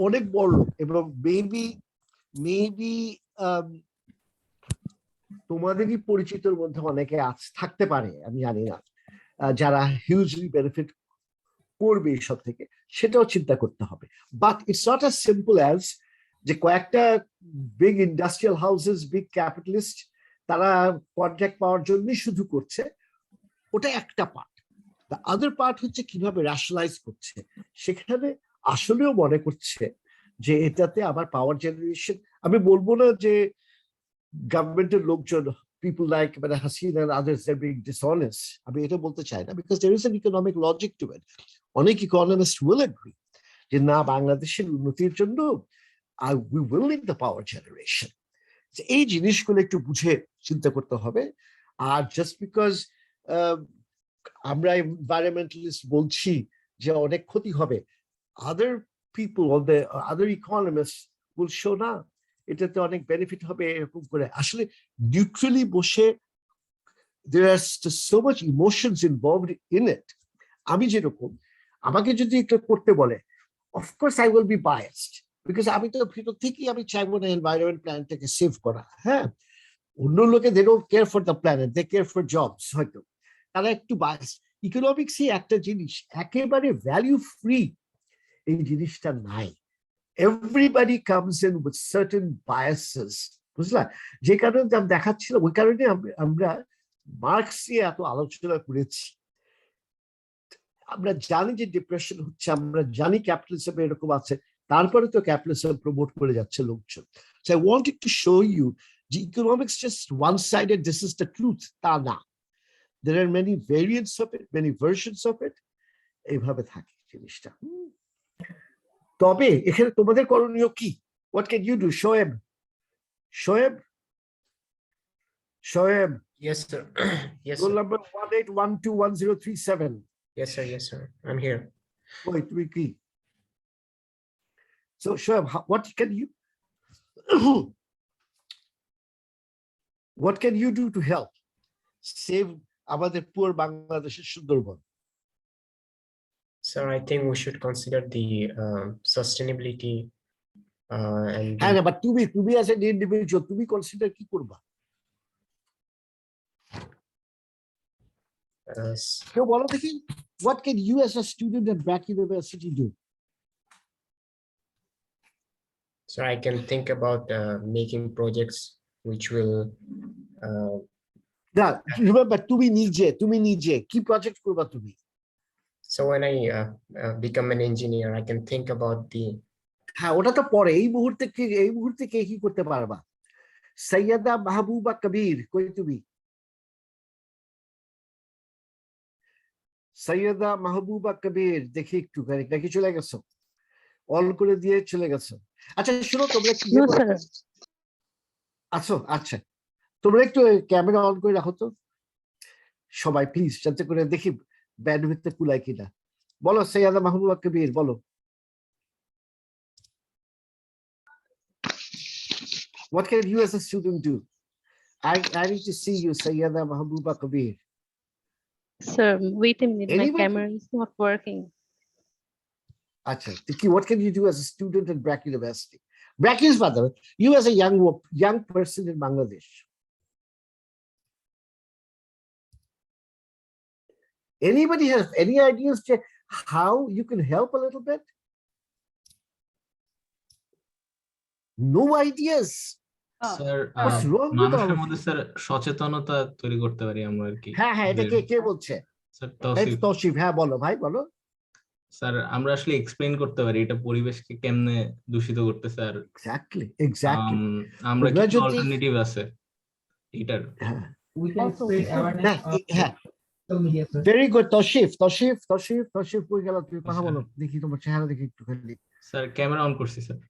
অনেক বড় এবং মেবি মেবি তোমাদেরই পরিচিতর মধ্যে অনেকে থাকতে পারে, আমি জানি না, যারা হিউজলি বেনিফিট করবে এইসব থেকে, সেটাও চিন্তা করতে হবে। But it's not as simple as যে কয়েকটা big industrial houses, big capitalist তারা কন্ট্রাক্ট পাওয়ার জন্যই শুধু করছে, ওটা একটা পার্ট। দ্য আদার পার্ট হচ্ছে কিভাবে রেশনালাইজ করছে। সেখানে আসলেও মনে করছে যে এটাতে আবার পাওয়ার জেনারেশন, আমি বলবো না যে গভর্নমেন্টের লোকজন, people like Hasina and others, they're being dishonest. আমি এটা বলতে চাই না, because there is an economic logic to it. অনেক ইকোনমিস্ট will agree যে না, বাংলাদেশের উন্নতির জন্য we will need the power generation. এই জিনিসগুলো একটু বুঝে চিন্তা করতে হবে। আর জাস্ট বিকজ আমরা এনভায়রনমেন্টালিস্ট বলছি যে অনেক ক্ষতি হবে, other people or the other economists will show না এটাতে অনেক বেনিফিট হবে এরকম করে। আসলে নিউট্রালি বসে, there are so much emotions involved in it. আমি যেরকম, আমাকে যদি এটা করতে বলে, of course I will be biased, because আমি তো ভিতর থেকেই আমি চাইবো না এনভায়রনমেন্ট প্ল্যানটাকে সেভ করা। হ্যাঁ, অন্য লোকে they don't care for the planet, they care for jobs, হয়তো তারা একটু biased। ইকোনমিক্সই একটা জিনিস একেবারে ভ্যালু ফ্রি, এই জিনিসটা নাই। Everybody comes in with certain biases, বুঝলা? যে কারণে দেখাচ্ছিল, ওই কারণে আমরা মার্কস নিয়ে এত আলোচনা করেছি। আমরা জানি যে ডিপ্রেশন হচ্ছে, আমরা জানি ক্যাপিটালিজম এরকম আছে, তারপরে তো ক্যাপিটালিজম প্রমোট করে যাচ্ছে লোকজন। So I wanted to show you যে economics just one sided, this is the truth, তা না। There are many variants of it, many versions of it, এইভাবে থাকে জিনিসটা। তবে এখানে তোমাদের করণীয় কি? What can you do, Shoaib? Shoaib? Yes, sir. Yes, Roll sir. number 18121037. Yes, sir. I'm here. Wait, Wiki. So, Shoaib, what can you do to help save আমাদের poor Bangladesh's Sundarban? Sir, I think we should consider the sustainability and হ্যাঁ, but তুমি as an individual, তুমি consider কি করবা? কেউ বলো দেখি, what can you as a student at Brack University do? So I can think about making projects which will না, remember, তুমি নিজে কি প্রজেক্ট করবা তুমি? So when I become an engineer, I can think about the হ্যাঁ, ওটা তো পরে। এই মুহূর্তে কে কি করতে পারবা? সৈয়দা মাহবুবা কবির, কই তুমি? সৈয়দা মাহবুবা কবির, দেখি একটু নাকি চলে গেছো? অন করে দিয়ে চলে গেছো? আচ্ছা শোনো, তোমরা কি আচ্ছা তোমরা একটু ক্যামেরা অন করে রাখো তো সবাই প্লিজ, যাতে করে দেখি ব্যান্ডউইথে কুলায় কিনা। বলো সৈয়দা মাহবুবা কবির, বলো। What can you as a student do? I need to see you, Sayyada Mahbooba Kabir. Sir, wait a minute, Anybody? my camera is not working. Acha, Tiki, what can you do as a student at Brack University? Brack is, by the way, you as a young person in Bangladesh. Anybody have any ideas to how you can help a little bit? No ideas. Sir What's wrong with all মানুষের of মধ্যে you? Sir সচেতনতা তৈরি করতে পারি আমরা আর কি। হ্যাঁ, এটা কে বলছে? স্যার তৌসিফ, হ্যাঁ বলো ভাই, বলো। স্যার আমরা আসলে এক্সপ্লেইন করতে পারি এটা পরিবেশকে কেমনে দূষিত করতে, স্যার। এক্স্যাক্টলি আমরা কি অল্টারনেটিভ আছে এটার? We can spread awareness of social media. Very good. Tausif কই গেল? তুমি কথা বলো দেখি, তোমার চেহারা দেখি একটু খালি। স্যার ক্যামেরা অন করছি স্যার।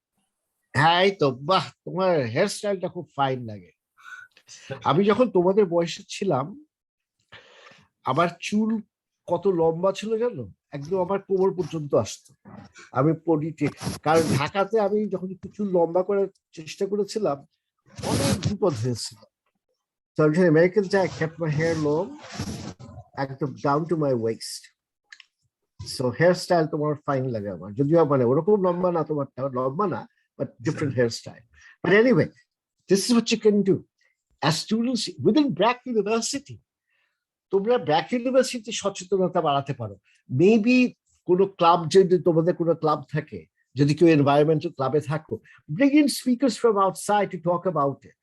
হ্যাঁ, এই তো, বাহ, তোমার হেয়ার স্টাইলটা খুব ফাইন লাগে। আমি যখন তোমাদের বয়সে ছিলাম, আমার চুল কত লম্বা ছিল জানো? একদম আমার কোমর পর্যন্ত আসতো। আমি পরিতে, কারণ ঢাকাতে আমি যখন একটু চুল লম্বা করার চেষ্টা করেছিলাম, অনেক বিপদ হয়েছিল। So American I kept my hair long, একদম down to my waist. So here style তোমার ফাইন লাগে আমার, যদিও মানে ওরকম লম্বা না, তোমারটা লম্বা না, but different hair style. But anyway, this is what you can do as students within BRAC university. তোমরা ব্র্যাক ইউনিভার্সিটি সচেতনতা বাড়াতে পারো। মেবি কোনো ক্লাব, যদি তোমাদের কোনো ক্লাব থাকে, যদি কেউ এনভায়রনমেন্টাল ক্লাবে থাকো, bring in speakers from outside to talk about it,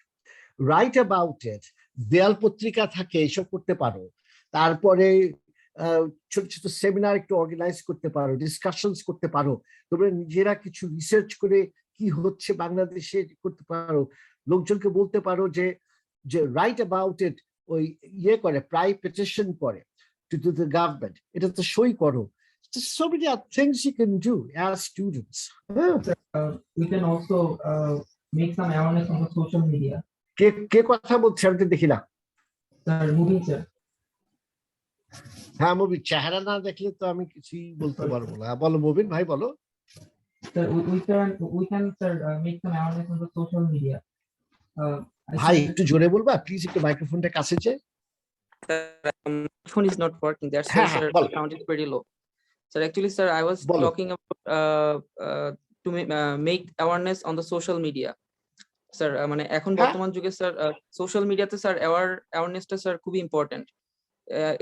write about it, দেয়াল পত্রিকা থাকে, এসব করতে পারো। তারপরে ছোট ছোট সেমিনার একটু অর্গানাইজ করতে পারো, ডিসকাশনস করতে পারো, তোমরা নিজেরা কিছু রিসার্চ করে কি হচ্ছে বাংলাদেশে করতে পারো, লোকজনকে বলতে পারো যে রাইট অ্যাবাউট ইট, ওই ইয়ে করে, প্রায় পেটিশন করে টু দ্য গভর্নমেন্ট, এটা তো সই করো। So many other things you can do as students. We can also make some awareness on the social media. কে কথা বলছে আমি তো দেখি না। Sir, moving sir. হ্যাঁ মুবিন, চেহারা না দেখলে তো আমি কিছুই বলতে পারবো না। বলো মুবিন ভাই, বলো। Sir, we can sir make some awareness on the social media. ভাই একটু জোরে বলবা প্লিজ, একটু মাইক্রোফোনটা কাছে যে। Phone is not working. That's why হ্যাঁ, sir, বলো। sound is pretty low. Sir, actually, sir, I was বলো। talking about to make awareness on the social media. Sir, মানে এখন হ্যাঁ। বর্তমান যুগে স্যার সোশ্যাল মিডিয়াতে স্যার অ্যাওয়ারনেসটা স্যার খুবই ইম্পর্টেন্ট।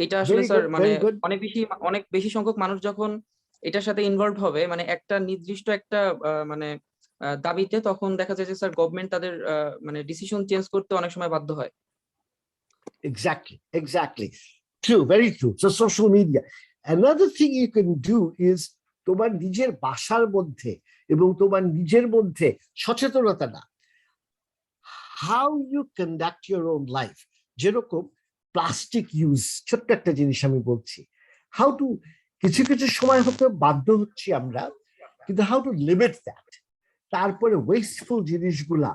এটা আসলে Very স্যার good, মানে very good. অনেক বেশি সংখ্যক মানুষ যখন এটার সাথে ইনভলভ হবে, মানে একটা নির্দিষ্ট একটা মানে দাবিতে, তখন দেখা যায় যে স্যার গভর্নমেন্ট তাদের মানে ডিসিশন চেঞ্জ করতে অনেক সময় বাধ্য হয়। Exactly. True, very true. So social media. Another thing you can do is তোমার নিজের বাসার মধ্যে এবং তোমার নিজের মধ্যে সচেতনতা না, how you conduct your own life. যেরকম প্লাস্টিক ইউজ, ছোট্ট একটা জিনিস আমি বলছি, how to, কিছু কিছু সময় হতে বাধ্য হচ্ছি আমরা, কিন্তু how to limit that. তারপরে ওয়েস্টফুল জিনিসগুলা,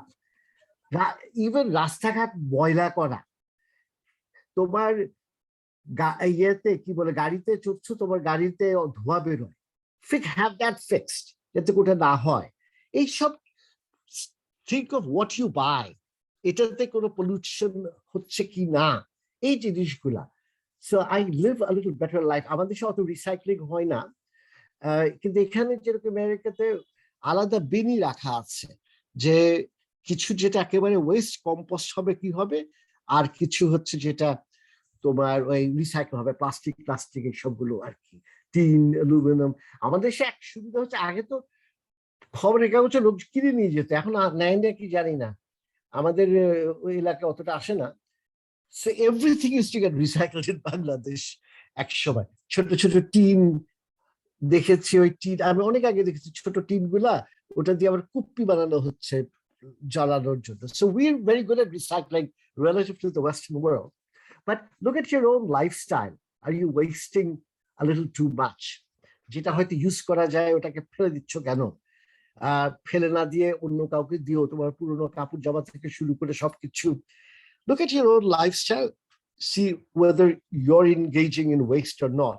ইভেন রাস্তাঘাট ময়লা করা, তোমার ইয়েতে কি বলে, গাড়িতে চড়ছো, তোমার গাড়িতে ধোঁয়া বেরোয়, হ্যাভ দ্যাট ফিক্সড, যাতে কোটা না হয়। এইসব think of what you buy, এটাতে কোনো পলিউশন হচ্ছে কি না, এই জিনিসগুলা। So I live a little better life. আমাদের দেশে অত রিসাইক্লিং হয় না, কিন্তু এখানে যেরকম আমেরিকাতে আলাদা বিনই রাখা আছে, যে কিছু যেটা একেবারে ওয়েস্ট কম্পোস্ট হবে কি হবে, আর কিছু হচ্ছে যেটা তোমার ওই রিসাইকেল হবে, প্লাস্টিক সবগুলো আর কি, টিন, অ্যালুমিনিয়াম। আমাদের দেশে এক সুবিধা হচ্ছে, আগে তো খবরের কাগজে লোক কিনে নিয়ে যেত, এখন নেয় না কি জানি না, আমাদের ওই এলাকায় অতটা আসে না। So everything is to get recycled in Bangladesh. এক সময় ছোট ছোট টিন দেখেছি, ওই টিন আমি অনেক আগে দেখেছি, ছোট টিন গুলা, ওটা দিয়ে আবার কুপ্পি বানানো হচ্ছে জ্বালানোর জন্য। So we are very good at recycling relative to the western world. But look at your own lifestyle. Are you wasting a little too much? যেটা হয়তো ইউজ করা যায় ওটাকে ফেলে দিচ্ছ কেন? ফেলে না দিয়ে অন্য কাউকে দিও, তোমার পুরনো কাপড় জামা থেকে শুরু করে সবকিছু। Look at your own lifestyle. See whether you're engaging in waste or not.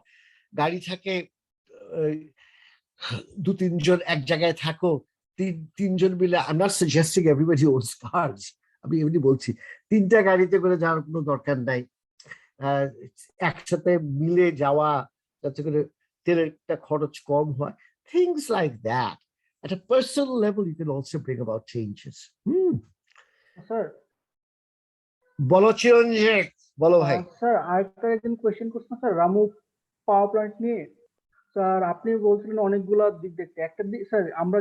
গাড়ি থাকে, 2-3 জন এক জায়গায় থাকো, তিনজন মিলে, I'm not suggesting everybody owns cars, আমি এমনি বলছি 3টা গাড়িতে করে যাওয়ার কোনো দরকার নাই, একসাথে মিলে যাওয়া যাতে করে তেলের একটা খরচ কম হয়। Things like that. At a personal level, you can also bring about changes. Sir বলো চিরঞ্জিত, বলো ভাই। স্যার আরেকটা একজন কোয়েশ্চেন করছেন স্যার, রামু পাওয়ার প্ল্যান্ট নিয়ে। স্যার আপনি বলছিলেন অনেকগুলো দিক দেখতে, একটা দিক স্যার, আমরা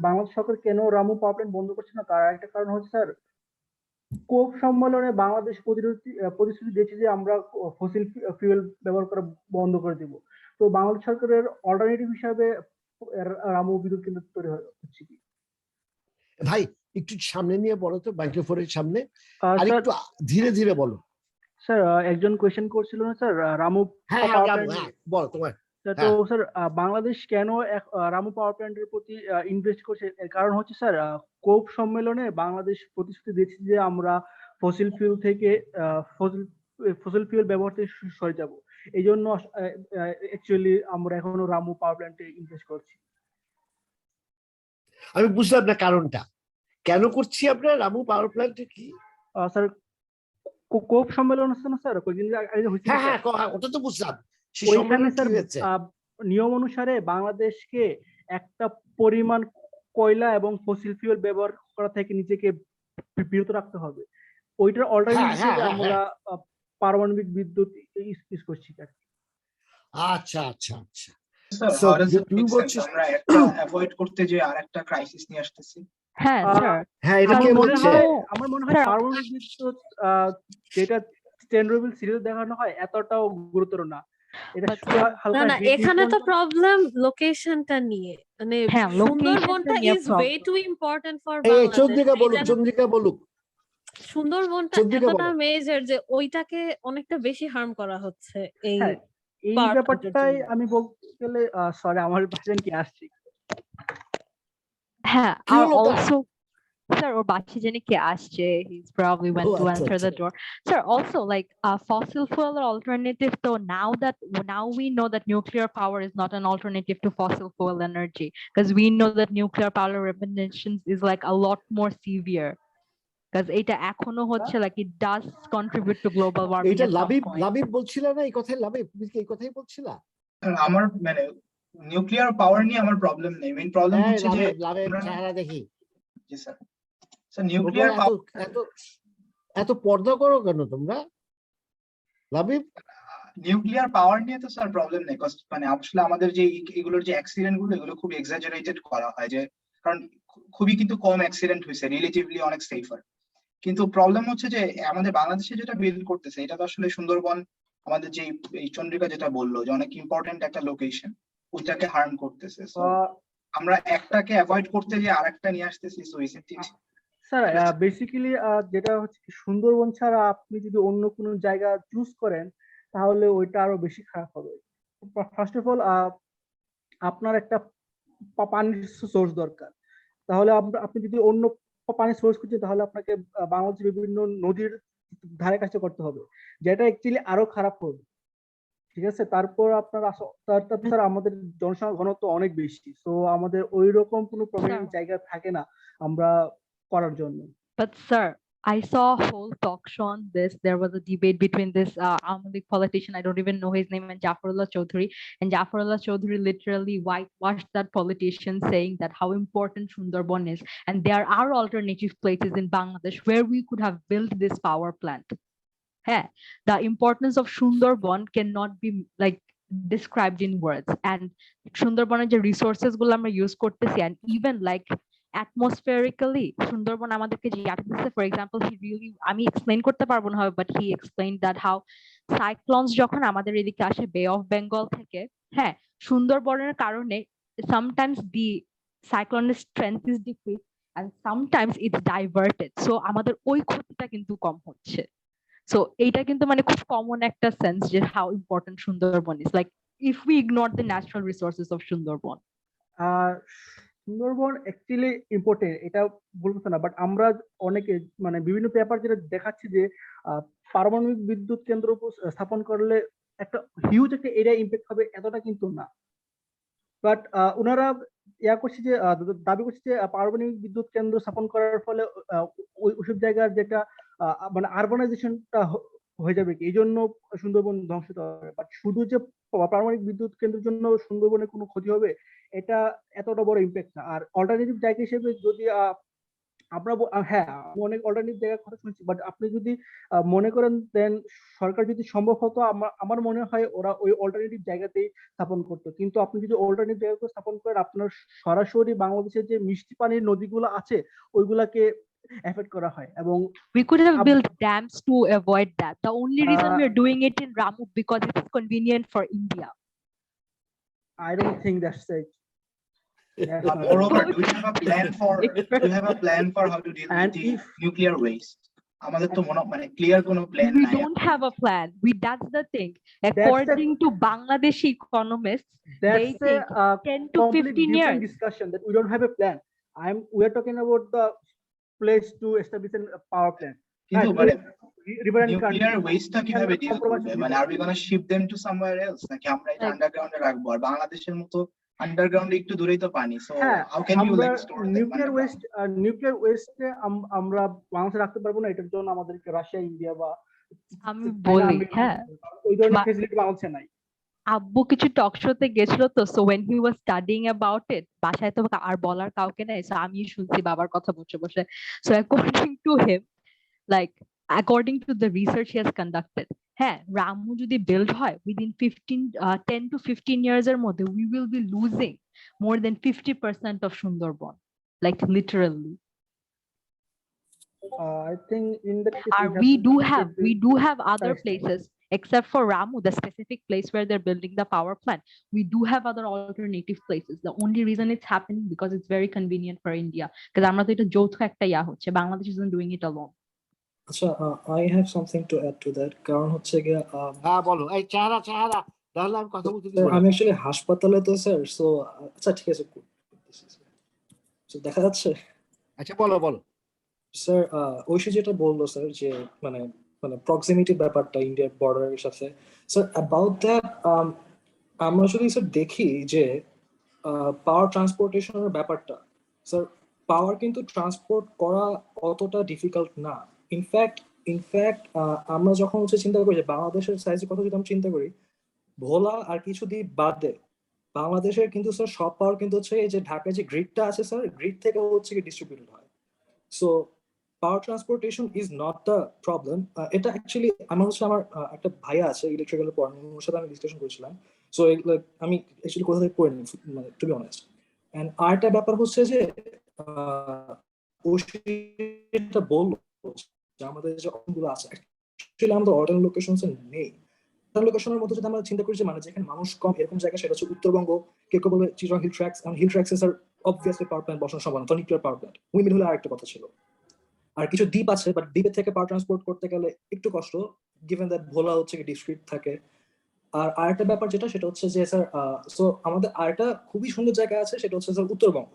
বাংলাদেশ সরকার কেন রামু পাওয়ার প্ল্যান্ট বন্ধ করছে না, তার একটা কারণ হচ্ছে স্যার, কোপ সম্মেলনে বাংলাদেশ প্রতিশ্রুতি দিয়েছে যে আমরা ফসিল ফুয়েল ব্যবহার করা বন্ধ করে দিব। তো বাংলাদেশ সরকারের অল্টারনেটিভ হিসাবে রামু বিদ্যুৎ কেন্দ্র তৈরি হচ্ছে কি? ভাই একটু সামনে নিয়ে বলো তো, মাইক্রোফোনের সামনে, আর স্যার একটু ধীরে ধীরে বলো। স্যার একজন কোয়েশ্চেন করছিল না স্যার, রামু হ্যাঁ পাওয়ার হ্যাঁ প্ল্যান্ট। বলো তোমার। তো স্যার বাংলাদেশ কেন রামু পাওয়ার প্ল্যান্টের প্রতি ইনভেস্ট করছে, এর কারণ হচ্ছে স্যার, কোপ সম্মেলনে বাংলাদেশ প্রতিশ্রুতি দিয়েছে যে আমরা ফসিল ফিউল থেকে ফসিল ফিউল ব্যবহার থেকে সরে যাব। এই জন্য অ্যাকচুয়ালি আমরা এখনো রামু পাওয়ার প্ল্যান্টে ইনভেস্ট করছি। আমি বুঝলাম না কারণটা, কেন করছি আমরা রামু পাওয়ার প্ল্যান্টে? কি স্যার কোপ সম্মেলন হচ্ছে না স্যার, কয়েকদিন আগে হয়েছে হ্যাঁ হ্যাঁ ওটা তো বুঝলাম, সেই ওইখানে সম্মেলনে কি স্যার হয়েছে? নিয়ম অনুসারে বাংলাদেশকে একটা পরিমাণ কয়লা এবং ফসিল ফুয়েল ব্যবহার করা থেকে নিজেকে বিরত রাখতে হবে। ওইটার অল্টারনেটিভ হ্যাঁ, হিসেবে হ্যাঁ, আমরা পারমাণবিক বিদ্যুৎ ইউজ করছি আর কি। আচ্ছা আচ্ছা আচ্ছা sir So, how does it তুমি মেক সেন্স? বলছিস আমরা একটা অ্যাভয়েড করতে যে আরেকটা ক্রাইসিস নিয়ে আসতেছি। হ্যাঁ আহ, স্যার হ্যাঁ এটা আমার কে মনে বলছে? হয় স্যার পারমাণবিক বিদ্যুৎ যেটা চেরনোবিল সিরিজ দেখানো হয় এতটাও গুরুতর না। এটা But শুধু sir, না হালকা না হিট এখানে তো নির্গমন। প্রবলেম লোকেশনটা নিয়ে, মানে হ্যাঁ লোকেশনটা সুন্দরবনটা নিয়ে is way problem. Too important for এই বাংলাদেশ। চন্দ্রিকা এই বলুক, জায়গা চন্দ্রিকা বলুক, সুন্দরবনটা চন্দ্রিকা এতটা বলো। মেজর যে ওইটাকে অনেকটা বেশি হার্ম করা হচ্ছে এই হ্যাঁ, এই পাওয়ার প্ল্যান্টের ব্যাপারটাই জন্য। আমি বলতে গেলে সরি আমার ভাষণ কি আসছে। হ্যাঁ কি আর হলো তার? Also sir or bachi jene ke asche, he's probably went Oh, to আচ্ছা answer আচ্ছা the door. Sir, also like fossil fuel or alternative, so now we know that nuclear power is not an alternative to fossil fuel energy, because we know that nuclear power emissions is like a lot more severe, because এটা এখনো হচ্ছে like it does contribute to global warming এইটা at some Labib point. Labib বলছিল না এই কথাই? লাবিব তুমি কি এই কথাই বলছিলা? আমার মানে নিউক্লিয়ার পাওয়ার নিয়ে আমার প্রবলেম নেই, মেইন প্রবলেম এই হচ্ছে যে লাবিব লাবিব আমরা চেহারা দেখি। জি স্যার স্যার তোমরা নিউক্লিয়ার এত এত এত পর্দা করো কেন তোমরা? লাবিব নিউক্লিয়ার পাওয়ার নিয়ে তো স্যার প্রবলেম নেই, মানে আসলে আমাদের যে এগুলোর যে অ্যাক্সিডেন্ট গুলো এগুলো খুব এক্সাজারেটেড করা হয়, যে কারণ খুবই কিন্তু কম অ্যাক্সিডেন্ট হয়েছে, রিলেটিভলি অনেক সেফার। কিন্তু প্রবলেম হচ্ছে যে আমাদের বাংলাদেশে যেটা বিল্ড করতেছে এটা তো আসলে সুন্দরবন, আমাদের যে এই চন্দ্রিকা যেটা বললো যে অনেক ইম্পর্টেন্ট একটা লোকেশন, ওইটাকে হার্ম করতেছে। সো আমরা একটাকে অ্যাভয়েড করতে যে আরেকটা নিয়ে আসতেছি, সো স্যার বেসিক্যালি যেটা হচ্ছে কি, সুন্দরবন ছাড়া আপনি যদি অন্য কোনো জায়গা চুজ করেন তাহলে ওইটা আরো বেশি খারাপ হবে। ফার্স্ট অফ অল আপনার একটা পানির সোর্স দরকার। তাহলে আপনি যদি অন্য পানির সোর্স খুঁজছেন তাহলে আপনাকে বাংলাদেশের বিভিন্ন নদীর ধারে কাছে করতে হবে, যেটা অ্যাকচুয়ালি আরো খারাপ হবে। ঠিক আছে, তারপর আপনার স্যার আমাদের জনসংখ্যা ঘনত্ব অনেক বেশি, তো আমাদের ওই রকম কোনো প্রবলেমের জায়গা থাকে না আমরা করার জন্য। But sir, I saw a whole talk show on this. There was a debate between this Awami League politician, I don't even know his name, and Jafarullah Chaudhary. And Jafarullah Chaudhary literally whitewashed that politician, saying that how important Sundarban is. And there are alternative places in Bangladesh where we could have built this power plant. Yeah, the importance of Sundarban cannot be like described in words. And Sundarbaner যে resources গুলো আমরা use করতেছি, and even like atmospherically Sundarban আমাদেরকে যে দিচ্ছে, for example he really, আমি explain করতে পারবো না, but he explained that how cyclones যখন আমাদের এদিকে আসে বে অফ বেঙ্গল থেকে, হ্যাঁ সুন্দরবনের কারণে sometimes the cyclonic strength is decreased and sometimes it's diverted, so আমাদের ওই ক্ষতিটা কিন্তু কম হচ্ছে। So এইটা কিন্তু মানে খুব কমন একটা সেন্স যে how important Sundarban is, like if we ignore the natural resources of Sundarban. Sundarban actually important, এটা বলতেছে না, বাট আমরা অনেকে মানে বিভিন্ন পেপার যেটা দেখাচ্ছি যে পারমাণবিক বিদ্যুৎ কেন্দ্র স্থাপন করলে একটা হিউজ একটা এরিয়া ইম্প্যাক্ট হবে, এতটা কিন্তু না। বাট ওনারা করছে যে দাবি করছে যে পারমাণবিক বিদ্যুৎ কেন্দ্র স্থাপন করার ফলে ওইসব জায়গার যেটা মানে আরবানাইজেশনটা হয়ে যাবে, এই জন্য সুন্দরবন ধ্বংসিত হবে। বাট শুধু যে পারমাণবিক বিদ্যুৎ কেন্দ্রের জন্য সুন্দরবনের কোনো ক্ষতি হবে এটা এতটা বড় ইম্প্যাক্ট না। আর অল্টারনেটিভ জায়গা হিসেবে যদি আমরা হ্যাঁ অনেক অল্টারনেটিভ জায়গার কথা শুনছি, বাট আপনি যদি মনে করেন দেন সরকার যদি সম্ভব হতো আমার মনে হয় ওরা ওই অল্টারনেটিভ জায়গাতেই স্থাপন করতো। কিন্তু আপনি যদি অল্টারনেটিভ জায়গাতে স্থাপন করেন আপনার সরাসরি বাংলাদেশের যে মিষ্টি পানির নদীগুলো আছে ওইগুলাকে এফেক্ট করা হয়। এবং we could have built dams to avoid that. The only reason we are doing it in Ramu because it's convenient for India. I don't think that's it. Moreover, do you have a plan for how to deal And with the if nuclear waste? আমাদের তো মানে clear কোনো plan We নাই। don't have a plan. That's the thing. According to Bangladeshi economists, they that's think a 10 to completely 15 different years. discussion that we don't have a plan. We are talking about the place to establish a power plant. কিন্তু মানে Riverine nuclear country. ওয়েস্টটা কিভাবে deal করবে, মানে আর we gonna ship them to somewhere else, নাকি আমরা এটা Like- আন্ডারগ্রাউন্ডে রাখবো? আর বাংলাদেশের মতো আন্ডারগ্রাউন্ডে একটু দূরেই তো পানি, সো হ্যাঁ, হাউ ক্যান ইউ আমরা লাইক স্টোর নিউক্লিয়ার ওয়েস্ট আমরা বাংলাদেশে রাখতে পারবো না। এটার জন্য আমাদেরকে রাশিয়া, ইন্ডিয়া বা আমি চায়না, বলি, আমেরিকা হ্যাঁ। ওই ধরনের বা- ফেসিলিটি বাংলাদেশে নাই। আব্বু কিছু টক শোতে গেছিল তো, so when he was studying about it, বাসায় তো আর বলার কাউকে নাই, সো আমি শুনছি বাবার কথা বসে বসে। So according to him, like according to the research he has conducted, হ্যাঁ রামু যদি build হয় within 10 to 15 years এর মধ্যে we will be losing more than 50% of Sundarban, like literally. I think in that case And we we have to do have other Correct. places except for Ramu, the specific place where they're building the power plant. We do have other alternative places. The only reason it's happening because it's very convenient for India. Because আমরা তো এটা যৌথ একটা ইয়া হচ্ছে, Bangladesh isn't doing it alone. আচ্ছা, I have something to add to that. কারণ হচ্ছে গিয়ে হ্যাঁ বলো, এই চেহারা তাহলে আমি কথা বলতে দিব স্যার, না। আমি অ্যাকচুয়ালি হাসপাতালে তো স্যার, সো আচ্ছা ঠিক আছে, So, দেখা যাচ্ছে আচ্ছা বলো। স্যার ঐশী যেটা বললো স্যার, যে মানে মানে প্রক্সিমিটি ব্যাপারটা ইন্ডিয়ার বর্ডারের সাথে, স্যার অ্যাবাউট দ্যাট আমরা যদি স্যার দেখি যে পাওয়ার ট্রান্সপোর্টেশনের ব্যাপারটা, স্যার পাওয়ার কিন্তু ট্রান্সপোর্ট করা অতটা ডিফিকাল্ট না। ইনফ্যাক্ট আমরা যখন হচ্ছে চিন্তা করি যে বাংলাদেশের সাইজের কথা যদি আমরা চিন্তা করি, ভোলা আর কিছু দ্বীপ বাদে বাংলাদেশের কিন্তু স্যার সব পাওয়ার কিন্তু হচ্ছে এই যে ঢাকায় যে গ্রিডটা আছে স্যার, গ্রিড থেকে হচ্ছে কি ডিস্ট্রিবিউটেড হয়। So power transportation is not the problem. এটা অ্যাকচুয়ালি আমার একটা ভাইয়া আছে ইলেকট্রিক্যাল পড়ানো, ওর সাথে আমি ডিসকাশন করেছিলাম। সো আমি অ্যাকচুয়ালি কোথা থেকে পড়ে নিই, মানে টু বি অনেস্ট। অ্যান্ড আরেকটা ব্যাপার হচ্ছে যে ওটা বললো যে আমাদের যে অপশনগুলো আছে অ্যাকচুয়ালি আমাদের অর্ডার লোকেশনস নেই। লোকেশনের মধ্যে যদি আমরা চিন্তা করি যে মানে যেখানে মানুষ কম এরকম জায়গা, সেটা হচ্ছে উত্তরবঙ্গ। কেউ কেউ বলবে Chittagong hill tracts, hill tracts এর অবভিয়াসলি পাওয়ার প্ল্যান্ট বসানো সম্ভব না, নিউক্লিয়ার পাওয়ার প্ল্যান্ট। উইন্ড হলে আরেকটা কথা ছিল। আর কিছু দ্বীপ আছে, বাট দ্বীপের থেকে পাওয়ার ট্রান্সপোর্ট করতে গেলে একটু কষ্ট, গিভেন দ্যাট ভোলা হচ্ছে কি ডিস্ট্রিক্ট থাকে। আর আরেকটা ব্যাপার যেটা, সেটা হচ্ছে যে স্যার সো আমাদের আরেকটা খুবই সুন্দর জায়গা আছে, সেটা হচ্ছে স্যার উত্তরবঙ্গ।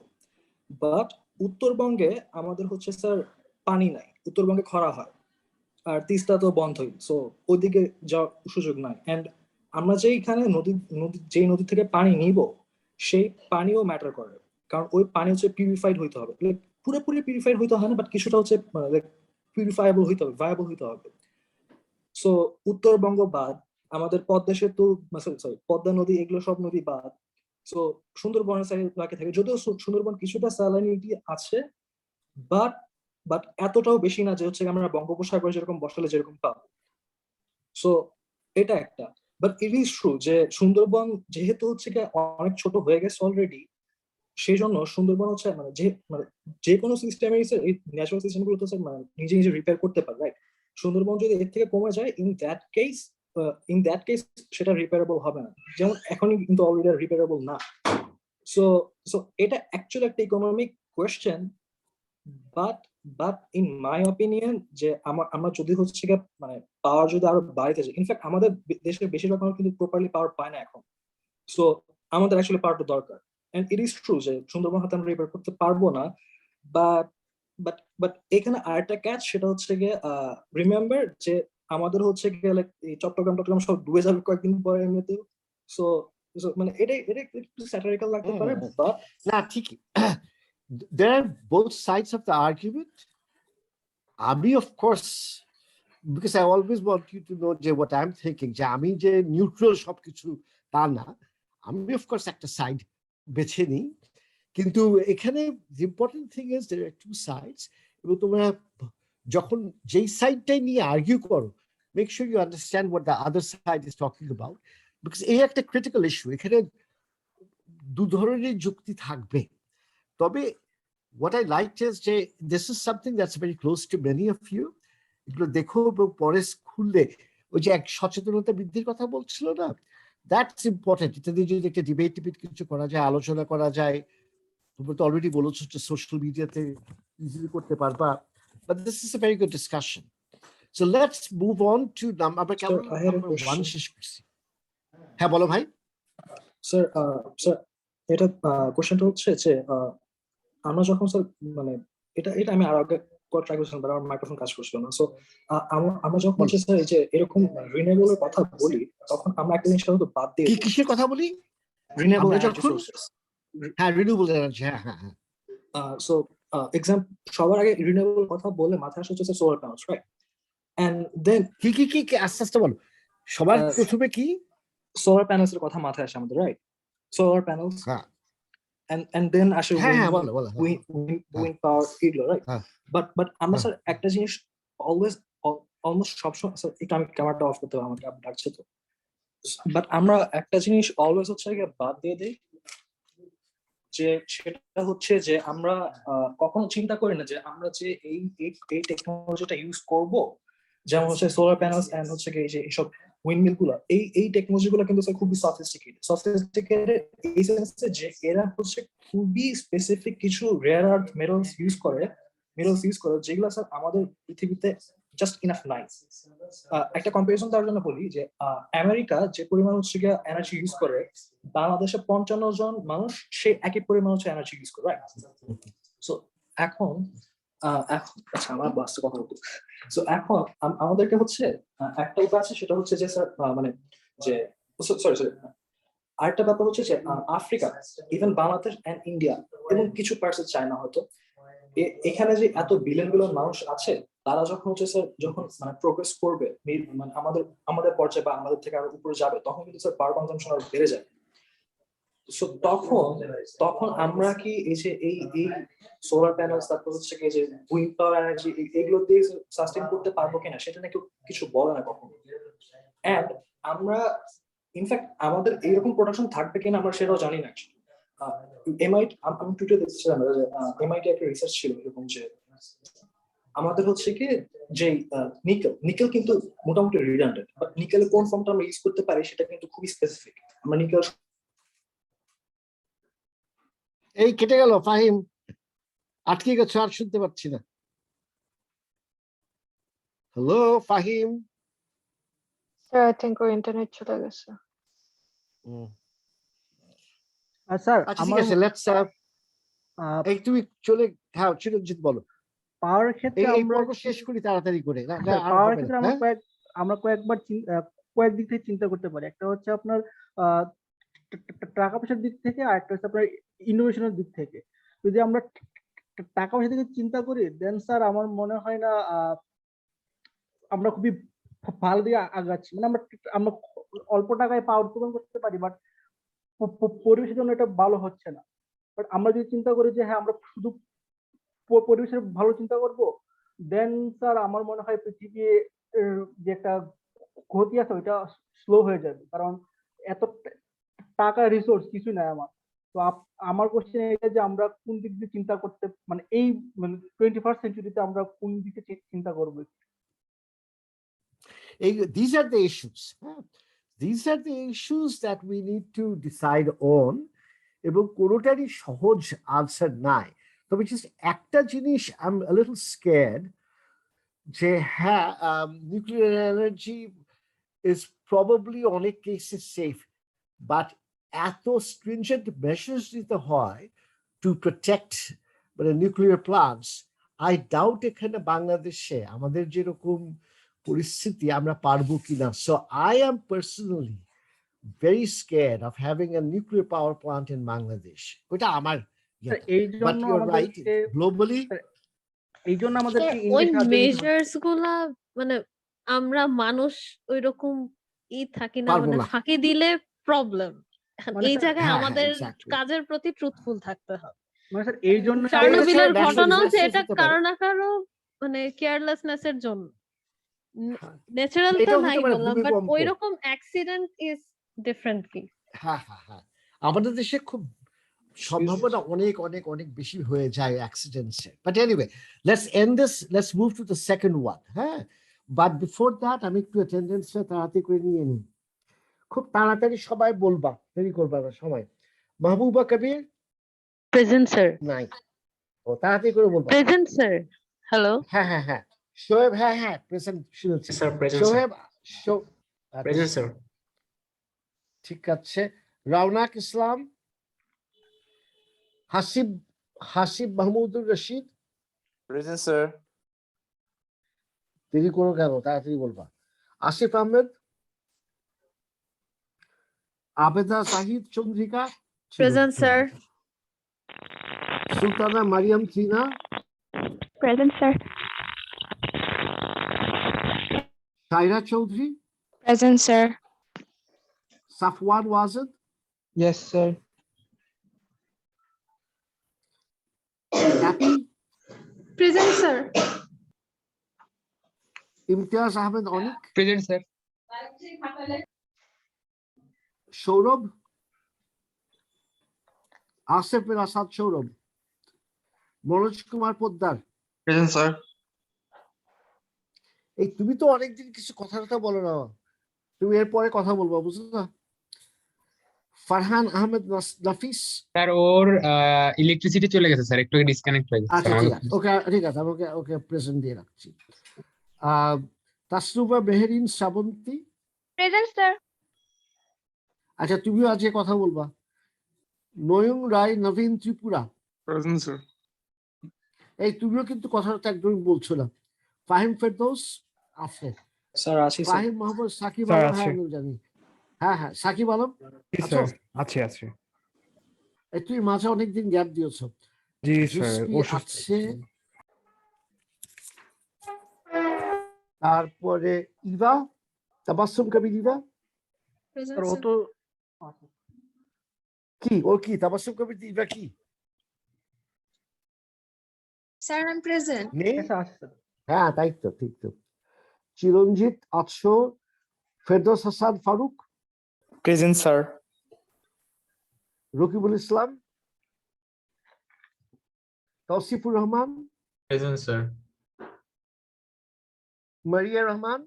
বাট উত্তরবঙ্গে আমাদের হচ্ছে স্যার পানি নাই, উত্তরবঙ্গে খরা হয়, আর তিস্তা তো বন্ধই, সো ওইদিকে যাওয়ার সুযোগ নাই। অ্যান্ড আমরা যে এখানে যেই নদী থেকে পানি নিব, সেই পানিও ম্যাটার করে, কারণ ওই পানি হচ্ছে পিউরিফাইড হইতে হবে। পুরোপুরি পিউরিফাইড হইতে হয় না, বাট কিছুটা হচ্ছে পিউরিফাইবল হইতে হবে, ভায়াবল হইতে হবে। সো উত্তরবঙ্গ বাদ, আমাদের পদ্মা সেতু, সরি পদ্মা নদী, এগুলো সব নদী বাদ। সো সুন্দরবনের সাইড বাকি থাকে, যদিও সুন্দরবন কিছুটা স্যালানিটি আছে, বাট এতটাও বেশি না যে হচ্ছে আমরা বঙ্গোপসাগরে যেরকম বসালে যেরকম পাবো। সো এটা একটা। বাট ইট ইজ ট্রু যে সুন্দরবন যেহেতু হচ্ছে অনেক ছোট হয়ে গেছে অলরেডি, সেই জন্য সুন্দরবন হচ্ছে মানে যে কোনো সিস্টেমে এই ন্যাচারাল সিস্টেম গুলো তো মানে নিজে রিপেয়ার করতে পারে, রাইট? সুন্দরবন যদি এর থেকে কমে যায়, ইন দ্যাট কেস সেটা রিপেয়ারেবল হবে না, যেমন এখনই কিন্তু অলরেডি রিপেয়ারেবল না। সো এটা অ্যাকচুয়ালি একটা economic question, but in my opinion যে আমরা যদি হচ্ছে মানে পাওয়ার যদি আরো বাড়িতে যায়, ইনফ্যাক্ট আমাদের দেশের বেশিরভাগ মানুষ কিন্তু প্রপারলি পাওয়ার পায় না এখন। সো আমাদের অ্যাকচুয়ালি পাওয়ারটা দরকার। এন্ড ইট ইজ ট্রু যে সুন্দরবন হাতে আমরা রিপেয়ার করতে পারবো না, বাট এখানে আরেকটা ক্যাচ, সেটা হচ্ছে গিয়ে রিমেম্বার যে আমাদের হচ্ছে গিয়ে এই চট্টগ্রাম সব ডুবে যাবে কয়েকদিন পরে এমনিতেও। সো মানে এটা একটু স্যাটারিক্যাল লাগতে পারে, বাট না ঠিকই, there are both sides of the argument. আমি of course, because I always want you to know যে what I'm thinking, যে আমি যে নিউট্রাল সবকিছু তা না, আমি of course একটা সাইড বেছে নিই, কিন্তু এখানে the important thing is there are two sides, এবং তোমরা যখন যেই সাইডটাই নিয়ে আর্গিউ করো, make sure you understand what the other side is talking about, because এই একটা ক্রিটিক্যাল ইস্যু। এখানে দু ধরনের যুক্তি থাকবে, তবে what I liked is যে this is something that's very close to many of you. এগুলো দেখো এবং পরে খুললে ওই যে এক সচেতনতা বৃদ্ধির কথা বলছিল না, দ্যাটস ইম্পর্টেন্ট। এটা দিয়ে যদি একটা ডিবেট কিছু করা যায়, আলোচনা করা যায়, তোমরা তো অলরেডি বলেছো যে সোশ্যাল মিডিয়াতে ইজিলি করতে পারবা, but this is a very good discussion. So let's move on to number one শেষ করছি। হ্যাঁ বলো ভাই। স্যার এটা কোশ্চেনটা হচ্ছে যে আমরা যখন স্যার মানে এটা আমি আর আগে ট্রাই করছিলাম, বাট আমার মাইক্রোফোন কাজ করছিল না। সো আমরা যখন হচ্ছে স্যার এই যে এরকম রিনিউয়েবলের কথা বলি, তখন আমরা একটা জিনিস হয়তো বাদ দিয়ে কিসের কথা বলি? Renewable renewable energy. হ্যাঁ। সো সবার আগে রিনিউয়েবল কথা বলে মাথায় আসে হচ্ছে solar panels, right? And then কি আস্তে আস্তে বলো, সবার প্রথমে কি? সোলার প্যানেলস এর কথা মাথায় আসে আমাদের, রাইট? সোলার প্যানেলস হ্যাঁ and then আসে হ্যাঁ হ্যাঁ বলো বলো হ্যাঁ, উইন্ড পাওয়ার এগুলো, রাইট? হ্যাঁ। বাট আমরা হ্যাঁ। স্যার একটা জিনিস অলওয়েজ অলমোস্ট সবসময় স্যার একটু আমি ক্যামেরাটা অফ করতে হবে, আমাকে আপনি ডাকছে তো। বাট আমরা একটা জিনিস অলওয়েজ হচ্ছে গিয়ে বাদ দিয়ে দিই, যে সেটা হচ্ছে যে আমরা কখনো চিন্তা করি না যে আমরা যে এই টেকনোলজিটা ইউজ করব, যেমন হচ্ছে সোলার প্যানেলস এন্ড হচ্ছে গিয়ে এই যে এইসব উইন্ডমিল গুলো, এই টেকনোলজি গুলো কিন্তু স্যার খুবই সফিস্টিকেটেড এই সেন্সে যে এরা হচ্ছে খুবই স্পেসিফিক কিছু রেয়ার আর্থ মেটালস ইউজ করে যেগুলো স্যার আমাদের পৃথিবীতে জাস্ট ইনাফ নাই। একটা কম্পারিজন দেওয়ার জন্য বলি যে আমেরিকা যে পরিমাণ হচ্ছে গিয়ে এনার্জি ইউজ করে, বাংলাদেশে 55 জন মানুষ সেই একই পরিমাণ হচ্ছে এনার্জি ইউজ করে, রাইট? সো এখন আচ্ছা আমার বাস্তব কথা বলতো। সো এখন আমাদেরকে হচ্ছে একটা উপায় আছে, সেটা হচ্ছে যে স্যার মানে যে সরি আরেকটা ব্যাপার হচ্ছে যে Africa, even Bangladesh and India এবং কিছু পার্টস চায়না হয়তো, এখানে যে এত বিলিয়ন মানুষ আছে, তারা যখন হচ্ছে স্যার যখন মানে প্রোগ্রেস করবে, মানে আমাদের পর্যায়ে বা আমাদের থেকে আরো উপরে যাবে, তখন কিন্তু স্যার পাওয়ার কনজাম্পশন আরো বেড়ে যাবে। সো তখন আমরা কি এই যে এই সোলার প্যানেলস, তারপর হচ্ছে কি যে উইন্ড পাওয়ার এনার্জি, এগুলো দিয়ে সাস্টেইন করতে পারবো কিনা সেটা নাকি কিছু বলে না কখনো। এন্ড আমরা ইনফ্যাক্ট আমাদের এইরকম প্রোডাকশন থাকবে কিনা আমরা সেটাও জানি না। এমআইটি, আমি টুইটারে দেখছিলাম যে এমআইটি একটা রিসার্চ ছিল এরকম যে আমাদের হচ্ছে কি যে নিকেল কিন্তু মোটামুটি রিডান্ডেন্ট, বাট নিকেলের কোন ফর্মটা আমরা ইউজ করতে পারি সেটা কিন্তু খুবই স্পেসিফিক। আমরা নিকেল এই কেটে গেল ফাহিম, আটকে গেছে, আর শুনতে পাচ্ছি না। Hello Fahim. Sir I think or internet চলে গেছে। স্যার আচ্ছা ঠিক আছে, লেটস এই তুমি হ্যাঁ চিরঞ্জিত বলো। পাওয়ার ক্ষেত্রে এই আমরা পর্ব শেষ করি তাড়াতাড়ি করে। পাওয়ার ক্ষেত্রে আমরা কয়েকবার কয়েক দিক থেকে চিন্তা করতে পারি। একটা হচ্ছে আপনার টাকা পয়সার দিক থেকে, আর একটা হচ্ছে আপনার ইনোভেশনের দিক থেকে। যদি আমরা টাকা পয়সা থেকে চিন্তা করি, দেন স্যার আমার মনে হয় না আমরা খুবই ভালো দিকে আগাচ্ছি। মানে আমরা অল্প টাকায় পাওয়ার উৎপাদন করতে পারি, বাট পরিবেশের জন্য এটা ভালো হচ্ছে না। বাট আমরা যদি চিন্তা করি যে হ্যাঁ আমরা শুধু পরিবেশের ভালো চিন্তা করব, দেন স্যার আমার মনে হয় পৃথিবীর যে একটা গতি আছে ওইটা স্লো হয়ে যাবে, কারণ এত টাকা রিসোর্স কিছু নাই আমার। তো আমার কোশ্চেন এটা যে আমরা কোন দিক দিয়ে চিন্তা করতে, মানে এই 21st সেঞ্চুরিতে আমরা কোন দিকে চিন্তা করব? These are the issues. These are the issues that we need to decide on. এবং কোনোটারই সহজ আনসার নাই। তবে just একটা জিনিস I'm a little scared যে হ্যাঁ nuclear energy is probably অনেক cases safe, but এত stringent measures নিতে হয় to protect মানে nuclear plants, I doubt এখানে বাংলাদেশে আমাদের যেরকম পরিস্থিতি আমরা পারবো কিনা। So I am personally very scared of having a nuclear power plant in Bangladesh. ওটা আমার but you're right, globally এই জন্য আমাদেরকে ওই মেজার্স গুলা মানে আমরা মানুষ ওইরকম থাকি না, মানে ফাঁকি দিলে প্রবলেম। এই জায়গায় আমাদের কাজের প্রতি ট্রুথফুল থাকতে হবে। মানে স্যার এই জন্য চার্নোবিলের ঘটনা হচ্ছে এটা কারো না কারো মানে কেয়ারলেসনেস এর জন্য। ন্যাচারাল তো নাই বললাম, বাট ওইরকম অ্যাক্সিডেন্ট ইজ ডিফারেন্ট কেস। হ্যাঁ আমাদের দেশে খুব সম্ভাবনা অনেক অনেক অনেক বেশি হয়ে যায় অ্যাক্সিডেন্টসে। But anyway let's end this, let's move to the second one. হ্যাঁ, বাট বিফোর দ্যাট আমি একটু অ্যাটেন্ডেন্সটা তাড়াতাড়ি করে নিয়ে নিই। খুব তাড়াতাড়ি সবাই বলবা, দেরি করবা না সময়। Mahbuba Kabir present sir. নাই, ও তাড়াতাড়ি করে বলবা। Present sir. হ্যালো। হ্যাঁ শোয়েব, হ্যাঁ প্রেজেন্ট শুনেছি sir. Present Shoaib, present sir. ঠিক আছে। রওনাক ইসলাম, হাসিব মাহমুদুর রশিদ। Present sir. দেরি করো কেন, তাড়াতাড়ি বলবা। Asif Ahmed, Abeda Zahid Chandrika. Present sir. Sultana Mariam Trina. Present sir. Saira Chowdhury. Present sir. Safwan Wazid, Yes, sir. Happy, Present, sir. Imtiaz Ahmed Onik, Present, sir. Saurabh, Asif bin Asad Saurabh, Manoj Kumar Poddar। Present, sir. এই তুমি তো অনেকদিন কিছু কথা বলো না, তুমি এরপরে কথা বলবো, বুঝছো না? ফারহান আহমেদ নাফিস। স্যার ওর ইলেকট্রিসিটি চলে গেছে স্যার, একটু ডিসকানেক্ট হয়ে গেছে। আচ্ছা ঠিক আছে, ঠিক আছে, আমি ওকে প্রেজেন্ট দিয়ে রাখছি। তাসনুবা মেহেরিন শ্রাবন্তী। Present, sir. আচ্ছা, তুমিও আজকে কথা বলবা। নয়ন রায় নবীন ত্রিপুরা। Present, sir. এই তুমিও কিন্তু কথাটা একদমই বলছো না। ফাহিম ফেরদৌস আছে, স্যার আছি স্যার। ফাহিম মোহাম্মদ সাকিব স্যার, আলম, আছে। হ্যাঁ আমি জানি, হ্যাঁ হ্যাঁ সাকিব আলম জি আছো? স্যার, আছে। এই তুই মাঝে অনেকদিন গ্যাপ দিয়েছো। জি স্যার, জুসপি অসুস্থ। আছে, তারপরে ইভা, তাবাসসুম কবির ইভা। Present, আর ও sir. তো কি, ওর কি তাবাসসুম কবির ইভা কি Sir, I'm present. নেই? আচ্ছা আছে স্যার। হ্যাঁ তাই তো, ঠিক তো। চিরঞ্জিত আছো, Ferdous Hasan Faruk, present sir. Rakibul Islam, Tausifur Rahman, present sir. Maria Rahman,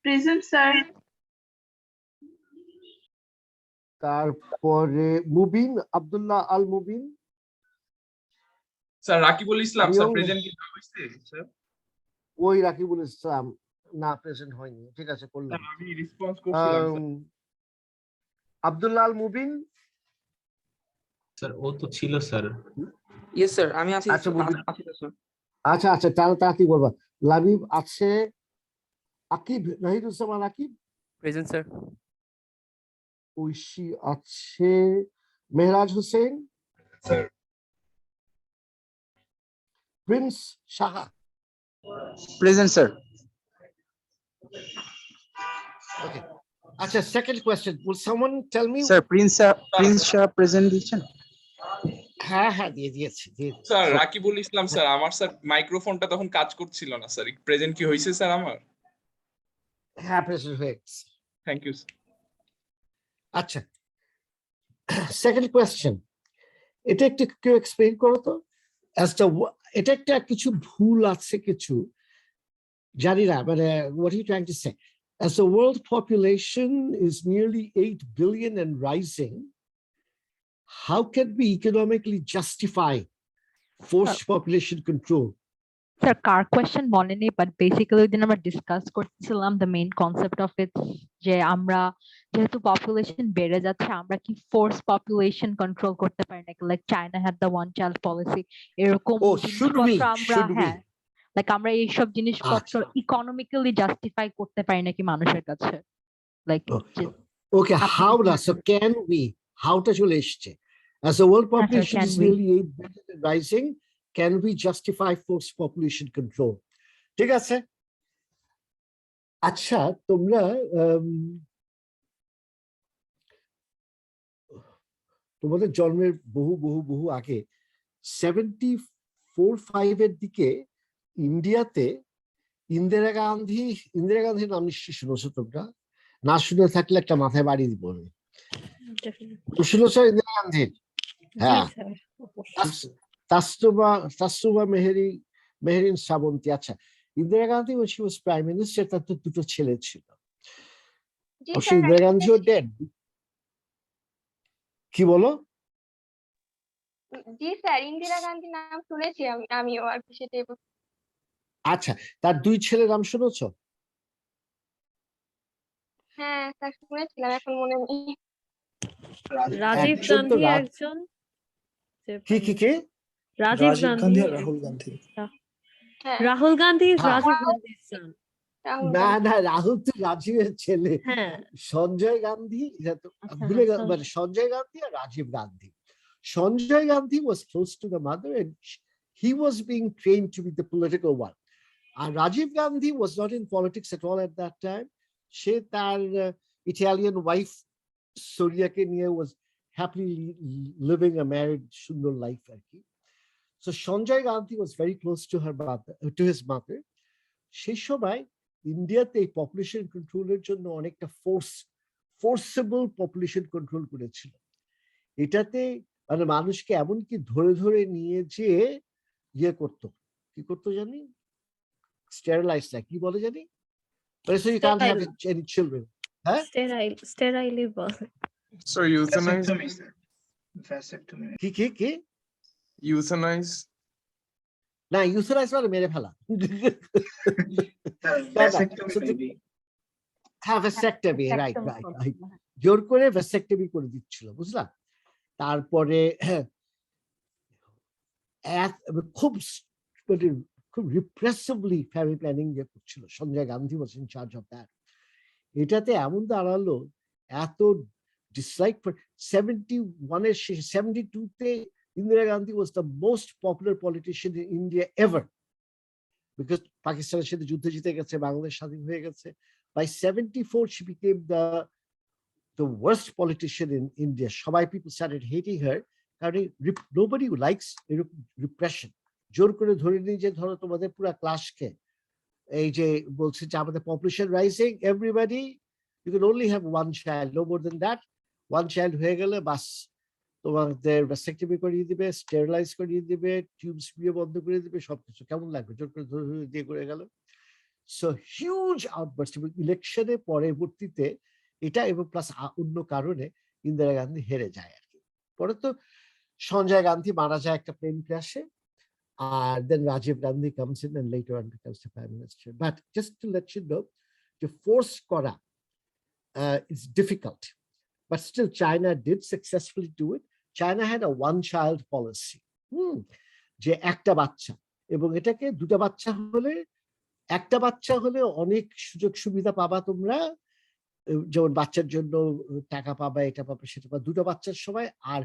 Present, sir. তারপরে মুবিন আব্দুল্লাহ আল মুবিন। স্যার রাকিবুল ইসলাম স্যার আমিও- প্রেজেন্ট কি হয়েছে স্যার? ওই রাকিবুল ইসলাম না, প্রেজেন্ট হয়নি, ঠিক আছে করলাম। আমি রেসপন্স করছিলাম স্যার। আব্দুল্লাহ আল মুবিন। স্যার ও তো ছিল স্যার। ইয়েস স্যার, আমি আছি। আচ্ছা, মুবিন। আছি তো, স্যার। আচ্ছা আচ্ছা, তাড়াতাড়ি বলবা। লাবিব আছে, আকিব নাহিদুজ্জামান আকিব, প্রেজেন্ট স্যার। ঐশী আছে, Mehraj Hossain, sir. Prince Saha. Present sir. Okay. আচ্ছা, second question. Will someone tell me? Sir Prince Shah present দিচ্ছেন? হ্যাঁ হ্যাঁ দিয়েছি। স্যার রাকিবুল ইসলাম স্যার, আমার স্যার মাইক্রোফোনটা তখন কাজ করছিল না স্যার, প্রেজেন্ট কি হয়েছে স্যার আমার? হ্যাঁ, প্রেজেন্ট হয়ে গেছে। Thank you. আচ্ছা, সেকেন্ড কোয়েশ্চেন, এটা একটু কেউ এক্সপ্লেইন করো তো। এটা একটা কিছু ভুল আছে, কিছু জানি না, মানে what are you trying to say? As the world population is nearly 8 billion and rising, how can we economically justify forced population control? Sir কার কোয়েশ্চেন মনে নেই, বাট বেসিক্যালি ওই দিন আমরা ডিসকাস করছিলাম the main concept of it, যে আমরা যেহেতু পপুলেশন বেড়ে যাচ্ছে, আমরা কি ফোর্স পপুলেশন কন্ট্রোল করতে পারি নাকি, like China had the one child policy, এরকম জিনিসপত্র আমরা, হ্যাঁ লাইক আমরা এইসব জিনিসপত্র ইকোনমিক্যালি জাস্টিফাই করতে পারি নাকি মানুষের কাছে, like Okay, how does, so can we, how টা চলে এসছে, as the world population can is we? nearly 8 billion and rising, can we justify forced population control? ঠিক আছে। আচ্ছা, তোমরা তোমাদের জন্মের বহু বহু বহু আগে 74-5 এর দিকে ইন্ডিয়াতে ইন্দিরা গান্ধীর নাম নিশ্চয়ই শুনেছো তোমরা, না শুনে থাকলে একটা মাথায় বাড়ি দিব আমি। শুনেছো ইন্দিরা গান্ধীর? হ্যাঁ, তাসনুবা মেহেরিন শ্রাবন্তী। আচ্ছা, Indira Gandhi when she was prime minister, তার তো দুটো ছেলে ছিল। অবশ্যই ইন্দিরা গান্ধীও ডেড। কি বলো? জি স্যার, ইন্দিরা গান্ধী নাম শুনেছি আমিও, আর কি সেটাই আচ্ছা, তার দুই ছেলের নাম শুনেছো? হ্যাঁ স্যার শুনেছিলাম, এখন মনে নেই। রাজীব একজন তো গান্ধী একজন, কে রাজীব গান্ধী আর রাহুল গান্ধী। হ্যাঁ, রাহুল গান্ধী is হ্যাঁ। রাজীব গান্ধীর son। রাহুল না গান্ধী। না, রাহুল তো রাজীবের ছেলে। হ্যাঁ সঞ্জয় গান্ধী, ভুলে গেল, আচ্ছা। মানে সঞ্জয় গান্ধী আর Rajib Gandhi. Sanjay Gandhi was close to the mother and he was being trained to be the political one. And Rajiv Gandhi was not in politics at all at that time. She তার Italian wife সোরিয়াকে নিয়ে was happily living a married সুন্দর life আর কি। So Sanjay Gandhi was very close to her mother, to his mother. সেই সময় ইন্ডিয়াতে population কন্ট্রোলের জন্য অনেকটা ফোর্সেবল পপুলেশন কন্ট্রোল করেছিল। এটাতে মানে মানুষকে এমনকি ধরে ধরে নিয়ে যেয়ে ইয়ে করতো, কি করতো জানি, স্টেরিলাইজ না কি বলে জানি, so you can't have any children. হ্যাঁ স্টেরাইলি বলে। So euthanize. কি কি কি Euthanize. না ইউথেনাইজ মানে মেরে ফেলা। হ্যাঁ ভ্যাসেক্টমি, রাইট রাইট রাইট, জোর করে ভ্যাসেক্টমি করে দিচ্ছিল, বুঝলাম। তারপরে খুব খুব রিপ্রেসিভলি ফ্যামিলি প্ল্যানিং যে করছিল, Sanjay Gandhi was in charge of that. এটাতে এমন দাঁড়ালো এত ডিসলাইক 71-এর শেষে 72-তে Indira Gandhi was the most popular politician in India ever, because Pakistan's সাথে যুদ্ধ জিতে গেছে, বাংলাদেশ স্বাধীন হয়ে গেছে। By 74 she became the worst politician in India. সবাই people started hating her কারণ nobody likes repression. জোর করে ধরে নিয়ে যে ধরো তোমাদের পুরো ক্লাসকে এই যে বলছে যে আমাদের population rising, everybody you can only have one child, no more than that. one child হয়ে গেলে বাস তোমাদের ভ্যাসেক্টমি করিয়ে দিবে, স্টেরিলাইজ করিয়ে দিবে, টিউবস দিয়ে বন্ধ করে দিবে, সবকিছু। কেমন লাগবে জোর করে ধরে দিয়ে করে গেল। So huge outburst. এবং ইলেকশনে পরবর্তীতে এটা এবং প্লাস অন্য কারণে ইন্দিরা গান্ধী হেরে যায় আর কি। পরে তো সঞ্জয় গান্ধী মারা যায় একটা প্লেন ক্র্যাশে, আর then Rajiv Gandhi comes in and later on becomes the prime minister. But just to let you know, to force করা is difficult, but still China did successfully do it. China had a one-child policy, যে একটা বাচ্চা, এবং এটাকে দুটা বাচ্চা হলে, একটা বাচ্চা হলে অনেক সুযোগ সুবিধা পাবা তোমরা, যেমন বাচ্চার জন্য টাকা পাবা, এটা পাবা সেটা পাবা, দুটো বাচ্চার সময়, আর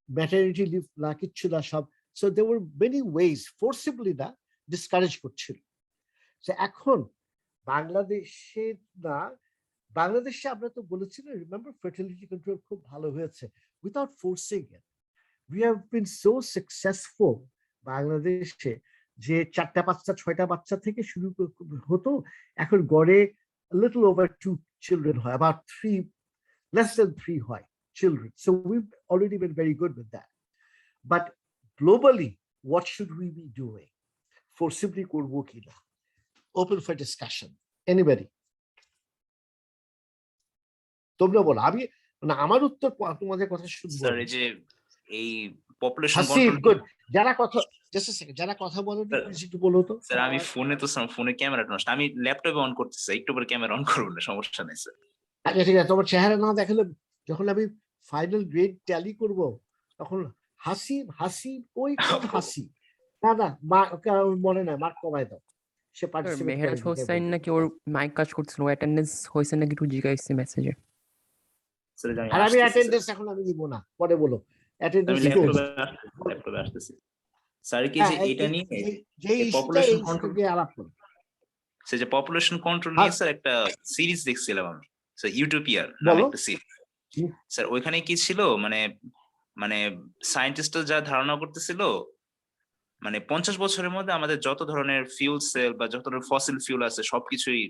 ম্যাটারনিটি লিভ না, কিচ্ছু না সব। So there were many ways, forcibly না, ডিসকারেজ করছিল। সো এখন বাংলাদেশে না, বাংলাদেশে আমরা তো বলেছিলাম, রিমেম্বার ফার্টিলিটি কন্ট্রোল খুব ভালো হয়েছে without forcing it. We have been so successful বাংলাদেশে যে 4টা 5টা 6টা বাচ্চা থেকে শুরু হতো, এখন গড়ে লিটল ওভার 2 children হয়, about 3, less than 3 হয় children. So we've already been very good with that. But globally, what should we be doing? Forcibly করব কিনা? Open for discussion. Anybody? তোমরা বলো, আমি মানে আমার উত্তর তোমাদের কথা শুনবো। স্যার এই যে এই পপুলেশন কন্ট্রোল, যারা কথা জাস্ট আ সেকেন্ড, যারা কথা বলো একটু বলো তো। স্যার আমি ফোনে তো ফোনে ক্যামেরাটা নষ্ট, আমি ল্যাপটপে অন করতেছি, একটু পরে ক্যামেরা অন করব না, সমস্যা নাই স্যার। আচ্ছা ঠিক আছে, তোমার চেহারা না দেখালে যখন আমি ফাইনাল গ্রেড ট্যালি করব তখন হাসি হাসি ওই কোন হাসি, না না মনে নাই, মার্ক কমাই দাও। সে পার্টিসিপেট মেহেরাজ হোসেন নাকি ওর মাইক কাজ করছিল, অ্যাটেন্ডেন্স হইছে নাকি একটু জিজ্ঞাসা মেসেজে। আর আমি অ্যাটেন্ডেন্স এখন আমি দিব না, পরে বলো অ্যাটেন্ডেন্স ল্যাপটপে আসতেছি। স্যার কি যে এটা নিয়ে যে পপুলেশন কন্ট্রোল নিয়ে আলাপ করব, সে যে পপুলেশন কন্ট্রোল নিয়ে স্যার একটা সিরিজ দেখছিলাম আমি, স্যার ইউটোপিয়ার নামে একটা সিরিজ। স্যার ওইখানে কি ছিল, মানে সায়েন্টিস্টরা যা ধারণা করতেছিল, মানে 50 বছরের মধ্যে আমাদের যত ধরনের ফিউল সেল বা যত ধরনের ফসিল ফিউল আছে সবকিছুই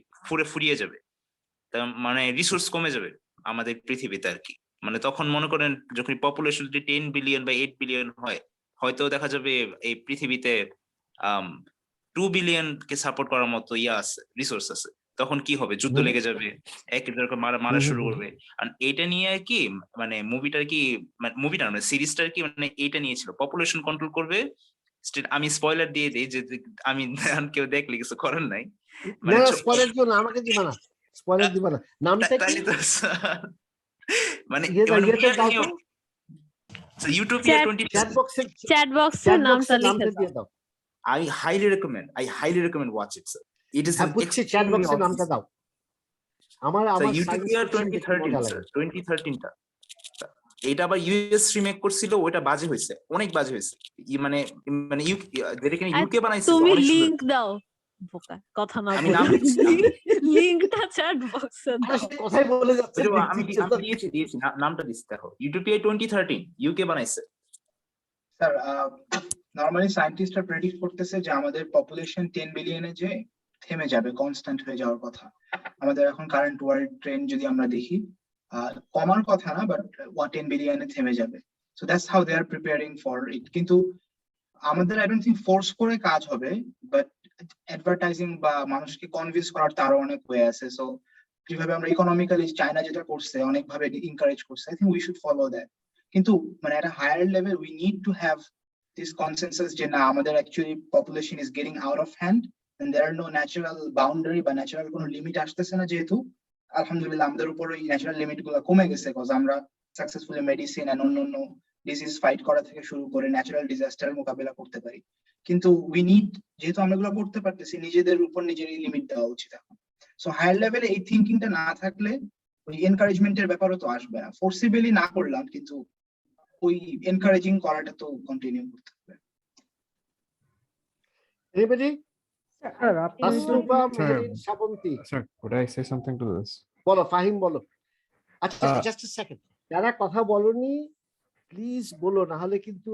ফুরিয়ে যাবে, মানে রিসোর্স কমে যাবে আমাদের পৃথিবীতে আর কি। মানে তখন মনে করেন যখন পপুলেশন যদি 10 বিলিয়ন বা 8 বিলিয়ন হয়, হয়তো দেখা যাবে এই পৃথিবীতে 2 বিলিয়ন কে সাপোর্ট করার মতো আছে, রিসোর্স আছে। তখন কি হবে, যুদ্ধ লেগে যাবে, একে মারা শুরু করবে। আর এটা নিয়ে কি মানে মুভিটার কি, মুভিটা মানে সিরিজটার কি মানে এইটা নিয়েছিল, পপুলেশন কন্ট্রোল করবে। আমি স্পয়লার দিয়ে দিই যে আমি কেউ দেখলে কিছু করার নাই, মানে স্পয়লার দিও না, আমাকে দিবা না, স্পয়লার দিবা না। নামটা কি মানে ইউটিউবিয়া 20 চ্যাট বক্সে নামটা লিখে দাও। I highly recommend watch it, sir. It is an chat box এর নামটা দাও। আমার ইউটিউবিয়া 2013 টা, এটা আবার ইউএস রিমেক করছিল, ওটা বাজে হয়েছে, অনেক বাজে হয়েছে। মানে যেখানে ইউকে বানাইছে, তুমি লিংক দাও, বোকা কথা না আমি বলে নাম দিচ্ছি লিংকটা চ্যাট বক্সে দাও কথাই বলে যাচ্ছে আমি দিয়েছি নামটা দিচ্ছি দেখো ইউটোপিয়া 2013 ইউকে বানাইছে স্যার নরমালি সায়েন্টিস্টরা প্রেডিক্ট করতেছে যে আমাদের পপুলেশন 10 বিলিয়নে যে থেমে যাবে, কনস্ট্যান্ট হয়ে যাওয়ার কথা। আমাদের এখন কারেন্ট ওয়ার্ল্ড ট্রেন্ড যদি আমরা দেখি কমার কথা না, বাট 10 বিলিয়নে থেমে যাবে। So that's how they are preparing for it. কিন্তু আমাদের আই ডোন্ট থিংক ফোর্স করে কাজ হবে, বাট অ্যাডভার্টাইজিং বা মানুষকে কনভিন্স করার তারও অনেক ওয়ে আছে। সো যেভাবে আমরা ইকোনমিক্যালি চায়না যেটা করছে অনেকভাবে এনকারেজ করছে, I think we should follow that. কিন্তু মানে একটা higher level we need to have this consensus যে না, আমাদের actually population is getting out of hand and there are no natural boundary বা ন্যাচারাল কোনো লিমিট আসতেছে না, যেহেতু আলহামদুলিল্লাহ আমাদের উপর ওই ন্যাচারাল লিমিট গুলো কমে গেছে, বিকজ আমরা সাকসেসফুলি মেডিসিন এন্ড অন্যান্য ডিজিজ ফাইট করা থেকে শুরু করে ন্যাচারাল ডিজাস্টার মোকাবেলা করতে পারি। কিন্তু উই নিড, যেহেতু আমরা এগুলো করতে পারতেছি, নিজেদের উপর নিজেরই লিমিট দেওয়া উচিত এখন। সো হায়ার লেভেলে এই থিঙ্কিংটা না থাকলে ওই এনকারেজমেন্টের ব্যাপারও তো আসবে না। ফোর্সিবলি না করলাম, কিন্তু ওই এনকারেজিং করাটা তো কন্টিনিউ করতে হবে। Anybody? স্যার আপনি Asrupa Sir. Meherin Sabanti. Sir, could I say something to this? বলো ফাহিম বলো। আচ্ছা Uh, জাস্ট এ সেকেন্ড, যারা কথা বলনি প্লিজ বলো, না হলে কিন্তু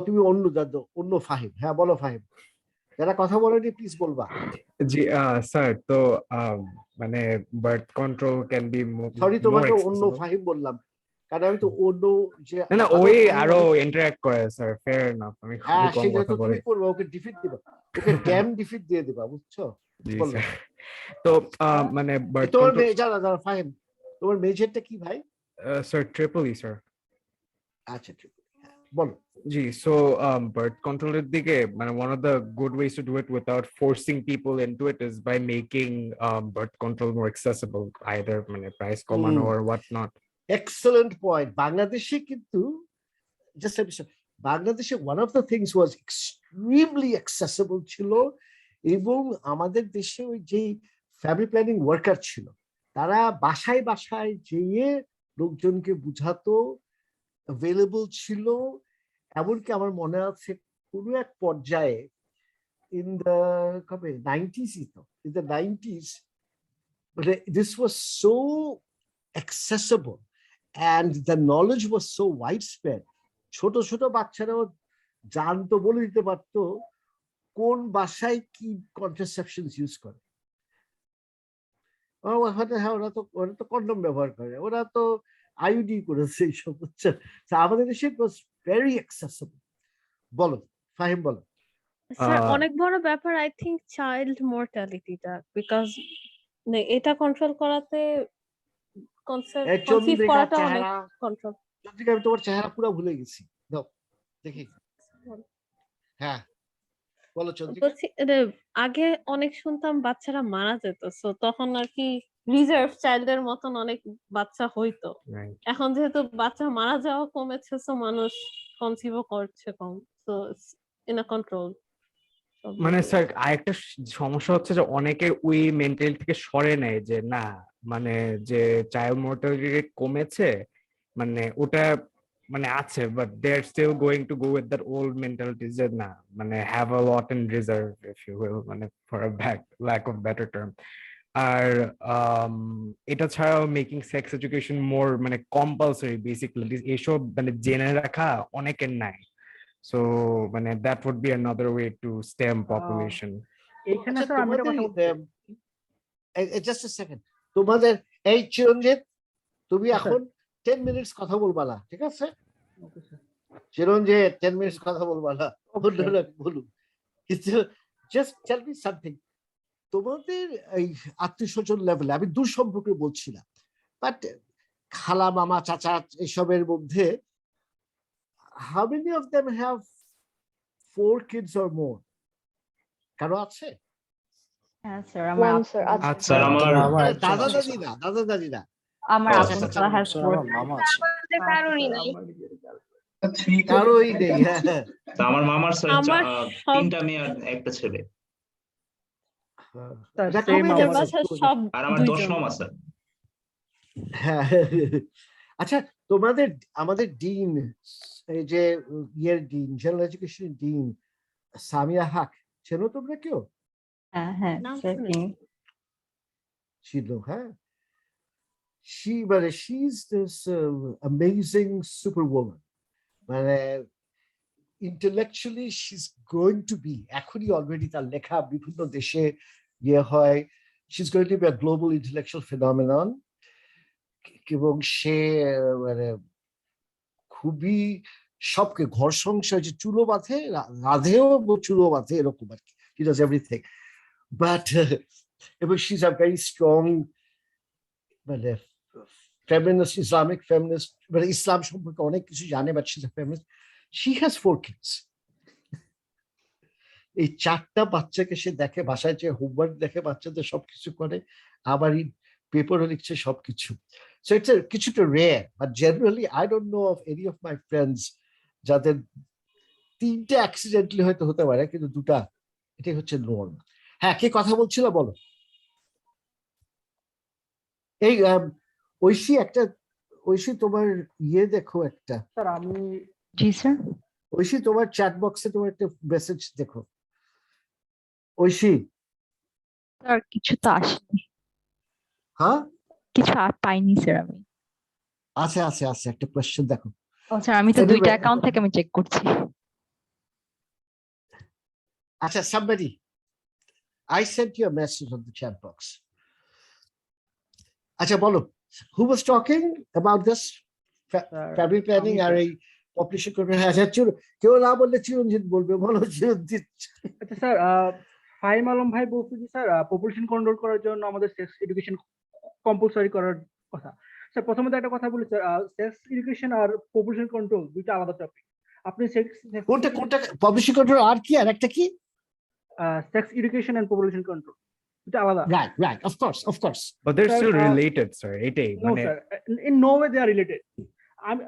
তুমি অন্য ফাহিম। হ্যাঁ বলো ফাহিম, যারা কথা বলনি প্লিজ বলবা। জি স্যার, তো মানে birth control can be sorry তোমাকে অন্য ফাহিম বললাম, কারণ আমি তো অন্য যে না ওই আরো ইন্টারঅ্যাক্ট করে স্যার, ফেয়ার এনাফ। আমি হ্যাঁ খুবই কম সেটা কথা তো বলি। তুমি করবে, ওকে ডিফিট দিবা, ওকে ড্যাম ডিফিট দিয়ে দিবা, বুঝছো? জি বলো। স্যার, তো মানে বার্থ তোমার কন্ট্রোল যারা ফাহিম, তোমার মেজরটা কি ভাই? স্যার ট্রিপল ই স্যার। আচ্ছা ঠিক বলো। জি, so birth control এর দিকে মানে one of the good ways to do it without forcing people into it is by making birth control more accessible, either মানে price কমানো or what not. Excellent point. বাংলাদেশে কিন্তু জাস্ট বাংলাদেশে one of the things was extremely accessible ছিল, এবং আমাদের দেশে ওই যে ফ্যামিলি প্ল্যানিং ওয়ার্কার ছিল, তারা বাসায় বাসায় যেয়ে লোকজনকে বুঝাতো, অ্যাভেলেবল ছিল। এমনকি আমার মনে আছে কোনো এক পর্যায়ে ইন দ্য কবে 90s, ইন দ্য 90s, মানে this was so accessible and the knowledge was so widespread. ছোট ছোট বাচ্চারাও জানতো, বলে দিতে পারতো কোন বাসায় কি কন্ট্রাসেপশন ইউজ করে। ওরা তো কন্ডম ব্যবহার করে, ওরা তো আইউডি করেছে, এইসব হচ্ছে। আমাদের দেশে ইট ওয়াজ ভেরি অ্যাক্সেসিবল। বলো ফাহিম বলো। স্যার অনেক বড় ব্যাপার আই থিংক চাইল্ড মর্টালিটিটা, বিকজ এটা কন্ট্রোল করাতে কনসিভ করাটা অনেক কন্ট্রোল। চন্দ্রিকা আমি তোমার চেহারা পুরো ভুলে গেছি, দাও দেখি। হ্যাঁ বলো চন্দ্রিকা। বলছি আগে অনেক শুনতাম বাচ্চারা মারা যেত, সো তখন আর কি রিজার্ভ চাইল্ডের মতন অনেক বাচ্চা হইতো। এখন যেহেতু বাচ্চা মারা যাওয়া কমেছে, সো মানুষ কনসিভও করছে কম, সো ইন আ কন্ট্রোল। মানে স্যার আরেকটা সমস্যা হচ্ছে যে অনেকে ওই মেন্টালিটি থেকে সরে নেয় যে না, মানে যে চাইল্ড মর্টালিটি কমেছে মানে ওটা মানে আছে, but they are still going to go with that old mentality যে না, মানে have a lot in reserve if you will, মানে for a lack of better term. আর এটা ছাড়াও মেকিং সেক্স এডুকেশন মোর মানে কম্পালসারি, বেসিক্যালি এইসব মানে জেনে রাখা অনেকের নাই। So, মানে that would be another way to stem population. এখানে স্যার আমি একটা কথা বলতে জাস্ট আ সেকেন্ড, তোমাদের এই চিরঞ্জিত তুমি এখন 10 মিনিটস কথা বলবা না, ঠিক আছে? চিরঞ্জিত 10 মিনিটস কথা বলবা না, বলুন। কিন্তু জাস্ট টেল মি সামথিং, তোমাদের এই আত্মীয়-স্বজন লেভেলে, আমি দূর সম্পর্কে বলছি না, বাট খালা মামা চাচা এসবের মধ্যে how many of them have 4 kids or more? কারো আছে? হ্যাঁ স্যার, আচ্ছা আমার দাদা দাদি না আমার আপন has 4 মামা আছে, আমাদের কারোরই নাই। কারোই নেই। আমার মামার স্যার 3টা মেয়ে আর একটা ছেলে, আর আমার 10 মামা স্যার। হ্যাঁ আচ্ছা, তোমাদের আমাদের ডিন, এই যে ইয়ের dean, general education dean Samia Haque, চেনো তোমরা কেউ? হ্যাঁ নাম স্যার শুনেছি। ছিল, হ্যাঁ। she's this amazing superwoman. মানে intellectually she's going to be, এখনই already তার লেখা বিভিন্ন দেশে ইয়ে হয়, she's going to be a global intellectual phenomenon, এবং সে মানে খুবই সবকে ঘর সংসার যে চুলো বাঁধে, রাধেও চুলো বাঁধে, এরকম আর কি, she does everything, but এবং she's a very strong মানে feminist, Islamic feminist, মানে ইসলাম সম্পর্কে অনেক কিছু জানে, but she's a feminist. She has 4 kids. এই 4টা বাচ্চাকে সে দেখে, বাসায় যে হোমওয়ার্ক দেখে, বাচ্চাদের সবকিছু করে, আবার এই পেপারও লিখছে সবকিছু। So it's কিছুটা rare, but generally I don't know of any of my friends যাদের 3টে accidentally হয়তো হতে পারে, কিন্তু 2টা, এটাই হচ্ছে নর্ম। হ্যাঁ, কে কথা বলছিল বলো? এই ঐশী তোমার ইয়ে দেখো একটা। স্যার আমি জি স্যার। ঐশী তোমার চ্যাট বক্সে তোমার একটা মেসেজ দেখো। ঐশী স্যার কিছু তো আসেনি। হ্যাঁ, কিছু আর পাইনি স্যার আমি। আছে একটা কোশ্চেন দেখো। ও স্যার আমি তো 2টা অ্যাকাউন্ট থেকে আমি চেক করছি। আচ্ছা, somebody, I sent you a message on the chat box. আচ্ছা বলো, who was talking about this family planning আর এই পপুলেশন কন্ট্রোল? হ্যাঁ কেউ না বললে চিরঞ্জিত বলবে, বলো চিরঞ্জিত। আচ্ছা স্যার, ফাহিম আলম ভাই বলছে যে স্যার পপুলেশন কন্ট্রোল করার জন্য আমাদের সেক্স এডুকেশন কম্পালসরি করার কথা। স্যার প্রথমত একটা কথা বলি স্যার, সেক্স এডুকেশন আর পপুলেশন কন্ট্রোল দুইটা আলাদা টপিক। আপনি কোনটা পপুলেশন কন্ট্রোল আর কি, আর একটা কি? Sex education and population control দুটো আলাদা। Right, of course, but they're Sir, still related sir, এটাই no মানে sir, in no way they are related.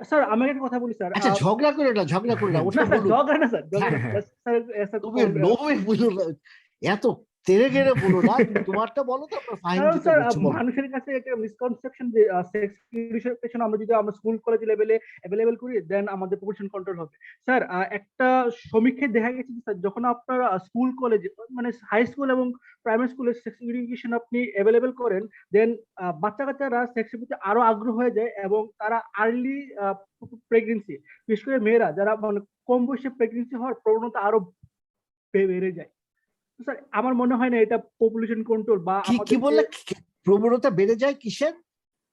Sir আমি একটা কথা বলি স্যার। আচ্ছা ঝগড়া করে না, ওটা বলুন। ঝগড়া না স্যার, তুমি নো ওয়ে বলো না, এত তেরে গেড়ে বলো না, তোমারটা বলো, তারপর ফাহিম যেটা বলছে বলো। মানুষের কাছে একটা মিসকনসেপশন যে সেক্স এডুকেশন আমরা যদি আমরা স্কুল কলেজ লেভেলে অ্যাভেলেবল করি দেন আমাদের পপুলেশন কন্ট্রোল হবে। স্যার একটা সমীক্ষায় দেখা গেছে যে স্যার যখন আপনার স্কুল কলেজে মানে হাই স্কুল এবং প্রাইমারি স্কুলে সেক্স এডুকেশন আপনি অ্যাভেলেবল করেন, দেন বাচ্চা কাচ্চারা সেক্সের প্রতি আরো আগ্রহ হয়ে যায় এবং তারা আর্লি প্রেগনেন্সি, বিশেষ করে মেয়েরা যারা মানে কম বয়সে প্রেগনেন্সি হওয়ার প্রবণতা আরো বেড়ে যায়। স্যার আমার মনে হয় না এটা পপুলেশন কন্ট্রোল বা কি বললে, প্রবণতা বেড়ে যায় কিসের?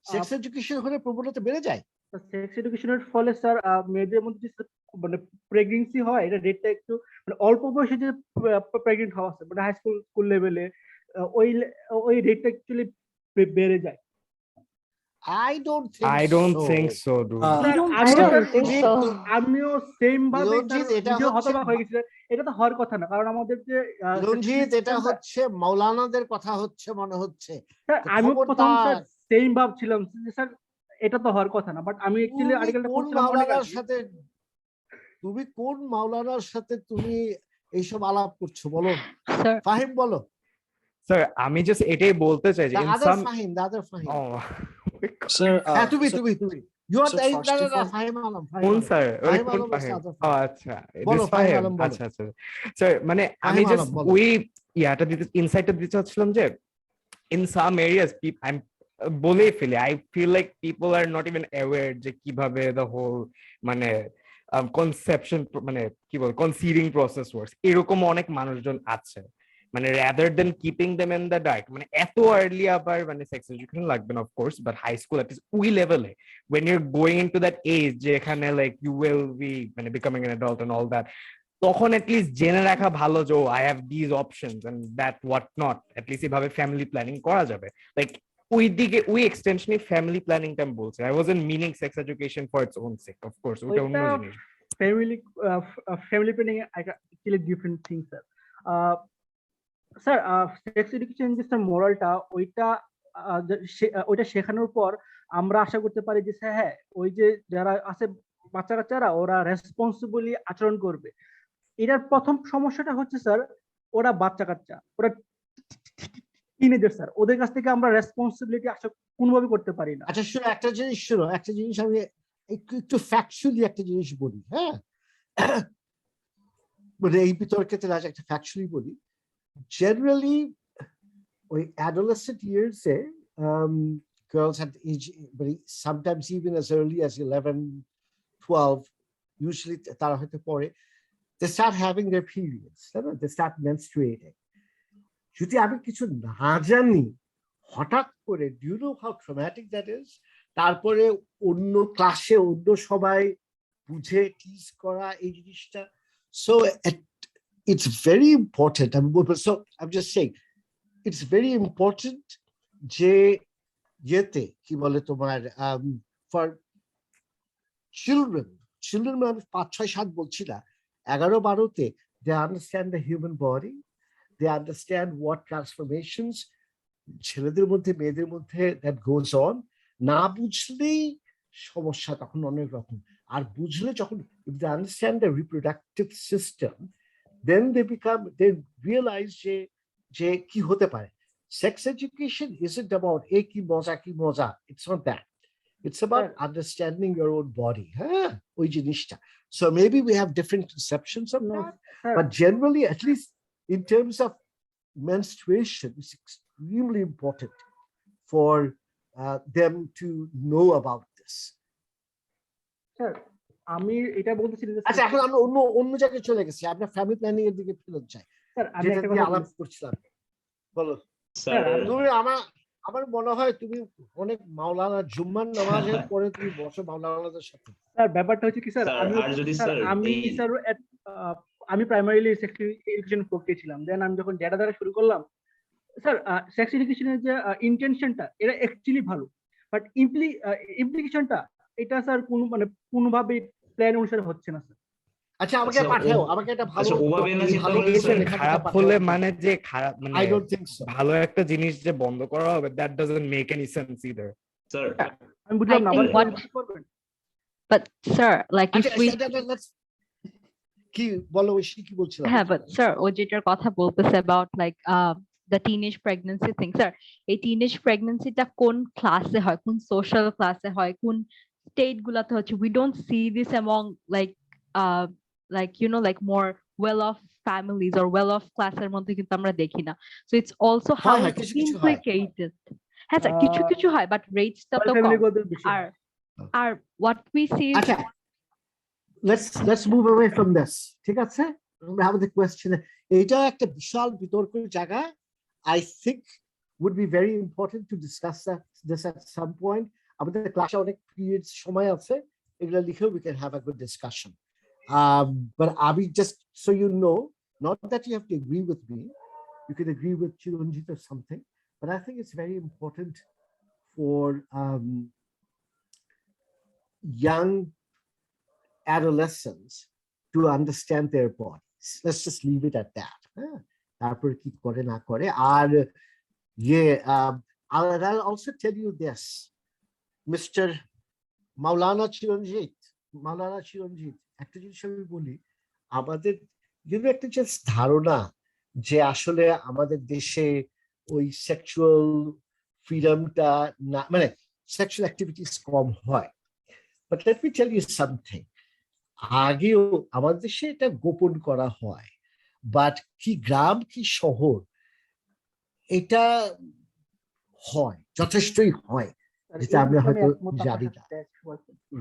সেক্স এডুকেশন হলে প্রবণতা বেড়ে যায়? সেক্স এডুকেশনের ফলে স্যার মেয়েদের মধ্যে মানে প্রেগনেন্সি হয়, এটা রেটটা একটু মানে অল্প বয়সে যে প্রেগনেন্ট হওয়া আছে মানে হাই স্কুল লেভেলে ওই রেটটা অ্যাকচুয়ালি বেড়ে যায়। I don't think so, dude. আমিও সেম ভাবে এটা হতবাক হয়ে গেছি। এটা তো হওয়ার কথা না, কারণ আমাদের যে রঞ্জিত, এটা হচ্ছে মাওলানাদের কথা হচ্ছে মনে হচ্ছে। আমি প্রথম স্যার সেম ভাবছিলাম যে স্যার এটা তো হওয়ার কথা না, বাট আমি অ্যাকচুয়ালি আর্টিকেলটা পড়ছিলাম অনেক আগে। তুমি কোন মাওলানার সাথে তুমি এইসব আলাপ করছো বলো? ফাহিম বলো। স্যার আমি জাস্ট এটাই বলতে চাই যে ফাহিম স্যার তুমি you are the Fahim Alam. কোন স্যার? আচ্ছা আচ্ছা স্যার মানে আমি জাস্ট ওই ইয়াটা দিতে ইনসাইটটা দিতে চাচ্ছিলাম যে in some areas I'm বলেই ফেলি, I feel like people are not even aware যে কিভাবে the whole মানে কনসেপশন মানে কি বল কনসিভিং প্রসেস ওয়ার্কস। এরকম অনেক মানুষজন আছে মানে rather than keeping them in the dark, মানে এত early আবার মানে সেক্স এডুকেশন লাগবে না of course, but high school at least ওই লেভেলে when you're going into that age যেখানে like you will be মানে becoming an adult and all that, তখন at least জেনে রাখা ভালো যে I have these options and that what not, at least এভাবে ফ্যামিলি প্ল্যানিং করা যাবে। like ওই দিকে ওই এক্সটেনশনে ফ্যামিলি প্ল্যানিংটা আমি বলছি, I wasn't meaning sex education for its own sake, of course ওটা অন্য জিনিস। Family planning actually different things sir. Sir sex education যে স্যার মোরালটা ওইটা শেখানোর পর আমরা আশা করতে পারি যে হ্যাঁ ওই যে যারা আছে বাচ্চা কাচ্চারা ওরা রেসপন্সিবলি আচরণ করবে। এটার প্রথম সমস্যাটা হচ্ছে স্যার ওরা বাচ্চা কাচ্চা, ওরা টিনেজার স্যার, ওদের কাছ থেকে আমরা রেসপন্সিবিলিটি আশা কোনোভাবে করতে পারি না। আচ্ছা শুনো, একটা জিনিস আমি একটু ফ্যাকচুয়ালি একটা জিনিস বলি। হ্যাঁ মানে এই বিতর্কেতে একটা ফ্যাকচুয়ালি বলি, generally adolescent years girls at age, but sometimes even as early as 11, 12, usually তারা হয়তো পরে, they start having their periods, they start menstruating. যদি আমি কিছু না জানি হঠাৎ করে, do you know how traumatic that is? তারপরে অন্য ক্লাসে অন্য সবাই বুঝে টিজ করা এই জিনিসটা, so it's very important. So I'm just saying it's very important যে যেতে কি বলে তোমার for children মানে 5, 6, 7 বলছি না, 11, 12তে they understand the human body, they understand what transformations ছেলেদের মধ্যে মেয়েদের মধ্যে that goes on. না বুঝলেই সমস্যা তখন অনেক রকম, আর বুঝলে যখন if they understand the reproductive system, then they realize যে কি হতে পারে. Sex education isn't about ki moza. It's not that. It's about understanding your own body. Oy jinishta. So maybe we have different conceptions of that, but generally, at least in terms of menstruation, it's extremely important for them to know about this. Sir, আমি এটা বলতেছি যে আচ্ছা, এখন আমরা অন্য জায়গায় চলে গেছি, আমরা ফ্যামিলি প্ল্যানিং এর দিকে ফেরত যাই, স্যার আমি যেটা একটা দিয়ে কথা আলাপ করছিলাম। বলো স্যার তুমি, আমার মনে হয় তুমি অনেক মাওলানা জুম্মার নামাজের পরে তুমি বসো মাওলানাদের সাথে। স্যার ব্যাপারটা হচ্ছে কি স্যার, আমি প্রাইমারিলি সেক্স এডুকেশন পড়তে ছিলাম, দেন আমি যখন ডেটা দ্বারা শুরু করলাম, স্যার সেক্স এডুকেশনের যে ইন্টেনশনটা এটা অ্যাকচুয়ালি ভালো, বাট ইমপ্লিকেশনটা এটা স্যার কোনোভাবে প্ল্যান অনুসারে হচ্ছে না স্যার। আচ্ছা, আমাকে পাঠাও, আমাকে একটা ভালো খারাপ হলে মানে যে খারাপ, মানে আই ডোন্ট থিংক সো ভালো একটা জিনিস যে বন্ধ করা হবে, that doesn't make any sense either sir. আমি বুঝলাম না, but sir, like if we কি বলো ঐশী কি বলছিলাম? হ্যাঁ, but sir ও যেটার কথা বলতেছে about like the teenage pregnancy thing, sir এই teenage pregnancy টা কোন ক্লাসে হয়, কোন সোশ্যাল ক্লাসে হয়, কোন স্টেট গুলাতে হচ্ছে? we don't see this among like you know like more well off families or well off ক্লাসের মধ্যে কিন্তু আমরা দেখি না, so it's also how it's implicated. হ্যাঁ স্যার, কিছু হয়, but rates টা তো কম। আর what we see is আচ্ছা, let's move away from this. ঠিক আছে, we have the question. এটা একটা বিশাল বিতর্কের জায়গা. I think would be very important to discuss this at some point. আমাদের ক্লাসে অনেক periods সময় আছে, এগুলো লিখে we can have a good discussion. But Abhi, just so you know, not that you have to agree with me, you can agree with Chiranjit or something, but I think it's very important for young adolescents to understand their bodies. Let's just leave it at that. তারপর কি করে না করে। আর I'll also tell you this, Mr. Maulana Chiranjit, একটা জিনিস আমি বলি, আমাদের কিন্তু একটা জাস্ট ধারণা যে আসলে আমাদের দেশে ওই সেক্সুয়াল ফ্রিডমটা না, মানে সেক্সুয়াল অ্যাক্টিভিটিস কম হয়। But let me tell you something, আগেও আমাদের দেশে এটা গোপন করা হয়, বাট কি গ্রাম কি শহর এটা হয়, যথেষ্টই হয়, যেটা আমরা হয়তো জানি না।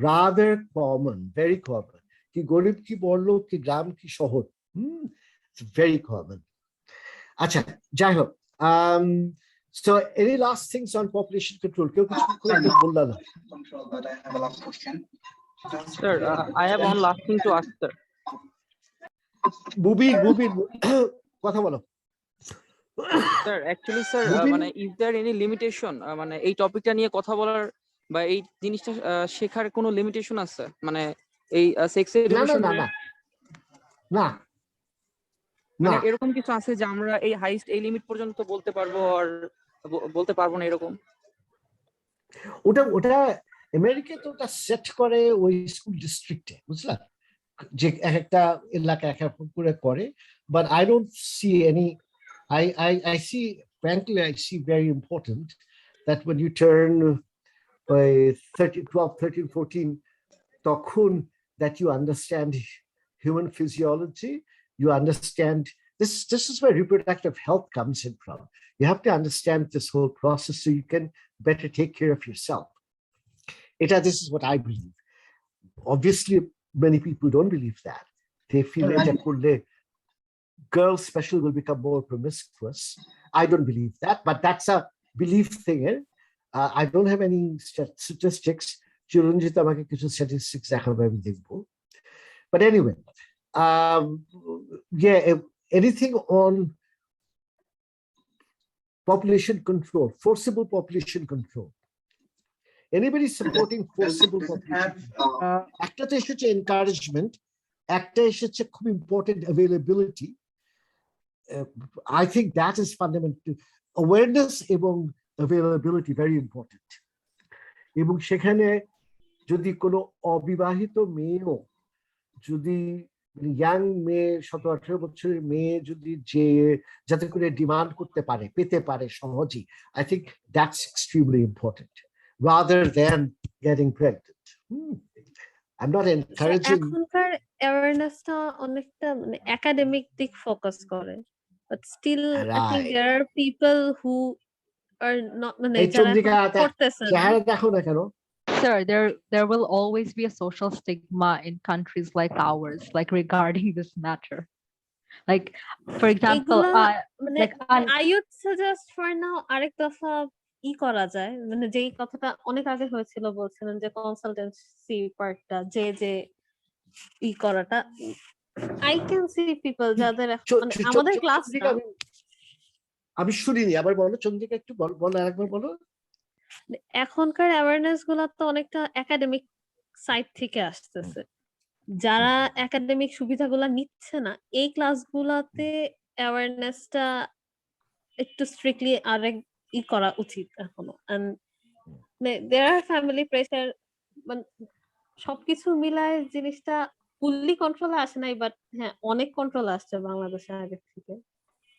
rather common, very common, কি গরিব কি বড়লোক কি গ্রাম কি শহর, it's very common. আচ্ছা, যাই হোক, so any last things on population control? কেউ কিছু বললা না? But I have a last question. Sir, I have one last thing to ask, sir. Bubi, কথা বলো। Sir, actually, sir, মানে is there any limitation, মানে এই টপিকটা নিয়ে কথা বলার বা এই জিনিসটা শেখার কোনো লিমিটেশন আছে, মানে এই সেক্স এডুকেশন? না, মানে এরকম কিছু আছে যে আমরা এই হাইস্ট এই লিমিট পর্যন্ত বলতে পারবো আর বলতে পারবো না এরকম? ওটা আমেরিকা তো ওটা সেট করে ওই স্কুল ডিস্ট্রিক্টে, বুঝলা, যে এক একটা এলাকা এক এক করে, but I don't see any, I see, frankly, I see very important that when you turn 12, 13, 14, তখন that you understand human physiology, you understand this is where reproductive health comes in from. You have to understand this whole process so you can better take care of yourself. This is what I believe. Obviously, many people don't believe that. They feel girls especially will become more promiscuous. I don't believe that, but that's a belief thing. I don't have any statistics. চিরঞ্জিত আমাকে কিছু statistics দেখাবে, আমি দেখবো. But anyway, yeah, anything on population control, forcible population control. Anybody supporting forcible population control? একটা তো এসেছে encouragement, একটা এসেছে খুব important availability. I think that is fundamental. Awareness এবং availability very important. এবং সেখানে যদি কোনো অবিবাহিত মেয়েও যদি ইয়াং মেয়ে 17-18 বছরের মেয়ে যদি যাতে করে ডিমান্ড করতে পারে, পেতে পারে সহজেই, I think that's extremely important rather than getting pregnant. I'm not encouraging. এখনকার অ্যাওয়ারনেসটা অনেকটা মানে একাডেমিক দিক ফোকাস করে, but still I think there are people who are not মানে যারা করতেছেন। চেহারা দেখো না কেন? Sir, there will always be a social stigma in countries like ours, like regarding this matter. Like, for example, like I would suggest for now আরেক দফা করা যায়, মানে যেই কথাটা অনেক আগে হয়েছিল বলছিলেন যে কনসালটেন্সি পার্টটা যে করাটা, I can see people যাদের আমাদের ক্লাস আমি শুনিনি, আবার বলো চন্দ্রিকা, একটু বলো আরেকবার বলো। এখনকার অ্যাওয়ারনেস গুলা তো অনেকটা একাডেমিক সাইড থেকে আসতেছে, যারা একাডেমিক সুবিধাগুলো নিচ্ছে না এই ক্লাসগুলাতে অ্যাওয়ারনেসটা একটু স্ট্রিক্টলি আরেক করা উচিত এখনো। And there are family pressure, মানে সবকিছু মিলায় জিনিসটা ফুললি কন্ট্রোলে আসে নাই, বাট হ্যাঁ অনেক কন্ট্রোল আসছে বাংলাদেশে আগে থেকে,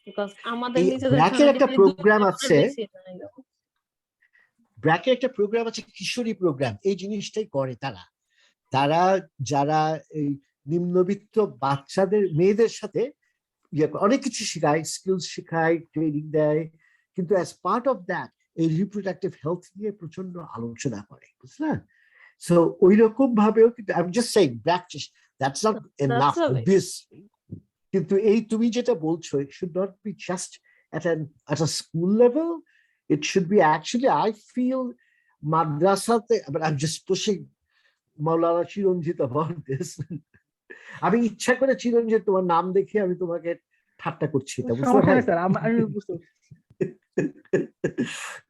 বিকজ আমাদের নিজেদের একটা প্রোগ্রাম আছে, ব্র্যাকের একটা প্রোগ্রাম আছে, কিশোরী প্রোগ্রাম। এই জিনিসটাই করে তারা যারা এই নিম্নবিত্ত বাচ্চাদের মেয়েদের সাথে অনেক কিছু শেখায়, স্কিলস শেখায়, ট্রেনিং দেয়, কিন্তু অ্যাজ পার্ট অফ দ্যাট এই রিপ্রোডাক্টিভ হেলথ নিয়ে প্রচন্ড আলোচনা করে, বুঝলেন? সো ওই রকম ভাবেও কিন্তু I am just saying that's not enough obviously, কিন্তু এই তুমি যেটা বলছো it should not be just at a school level. It should be actually, I feel, madrasate, but I'm just pushing Maulana Chiranjit about this. আমি ইচ্ছা করে চিরঞ্জিত তোমার নাম দেখে আমি তোমাকে ঠাট্টা করছি,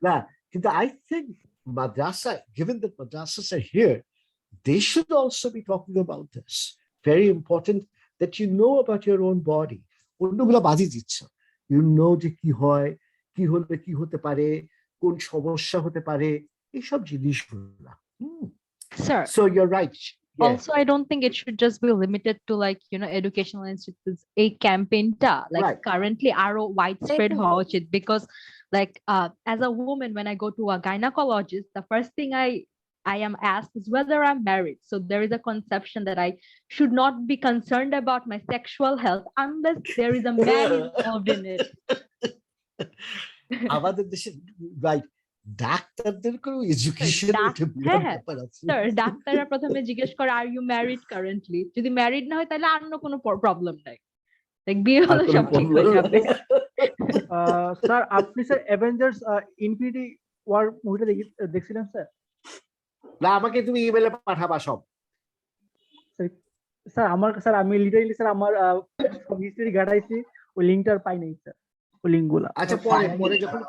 না, কিন্তু I think madrasa, given that madrasas are here, they should also be talking about this. Very important that you know about your own body. অন্যগুলো বাজি দিচ্ছ, you know যে কি হয়, কি হলে কি হতে পারে, কোন সমস্যা হতে পারে, এইসব জিনিসগুলো। Sir, so you're right. Yeah. Also, I don't think it should just be limited to like, educational institutes. A campaign like right. Currently are widespread because like as a woman, when I go to a gynecologist, the first thing I am asked is whether I'm married. So there is a conception that I should not be concerned about my sexual health unless there is a man involved in it. আমাদের দেশে right, ডাক্তারদের কোনো education ডাক্তাররা প্রথমে জিজ্ঞেস করে are you married currently, যদি married না হয় তাহলে আর কোনো প্রবলেম নাই, লাইক বিয়ে হলে সব ঠিক হয়ে যাবে। স্যার আপনি স্যার অ্যাভেঞ্জার্স ইনফিনিটি ওয়ার মুভিটা দেখছিলেন স্যার? না, আমাকে তুমি ইমেইলে পাঠাবা সব। স্যার আমি লিটারালি স্যার আমার হিস্টরি ঘাটাইছি, ওই লিংকটা পাই নাই স্যার, ওই লিংকগুলো। আচ্ছা, পরে যখন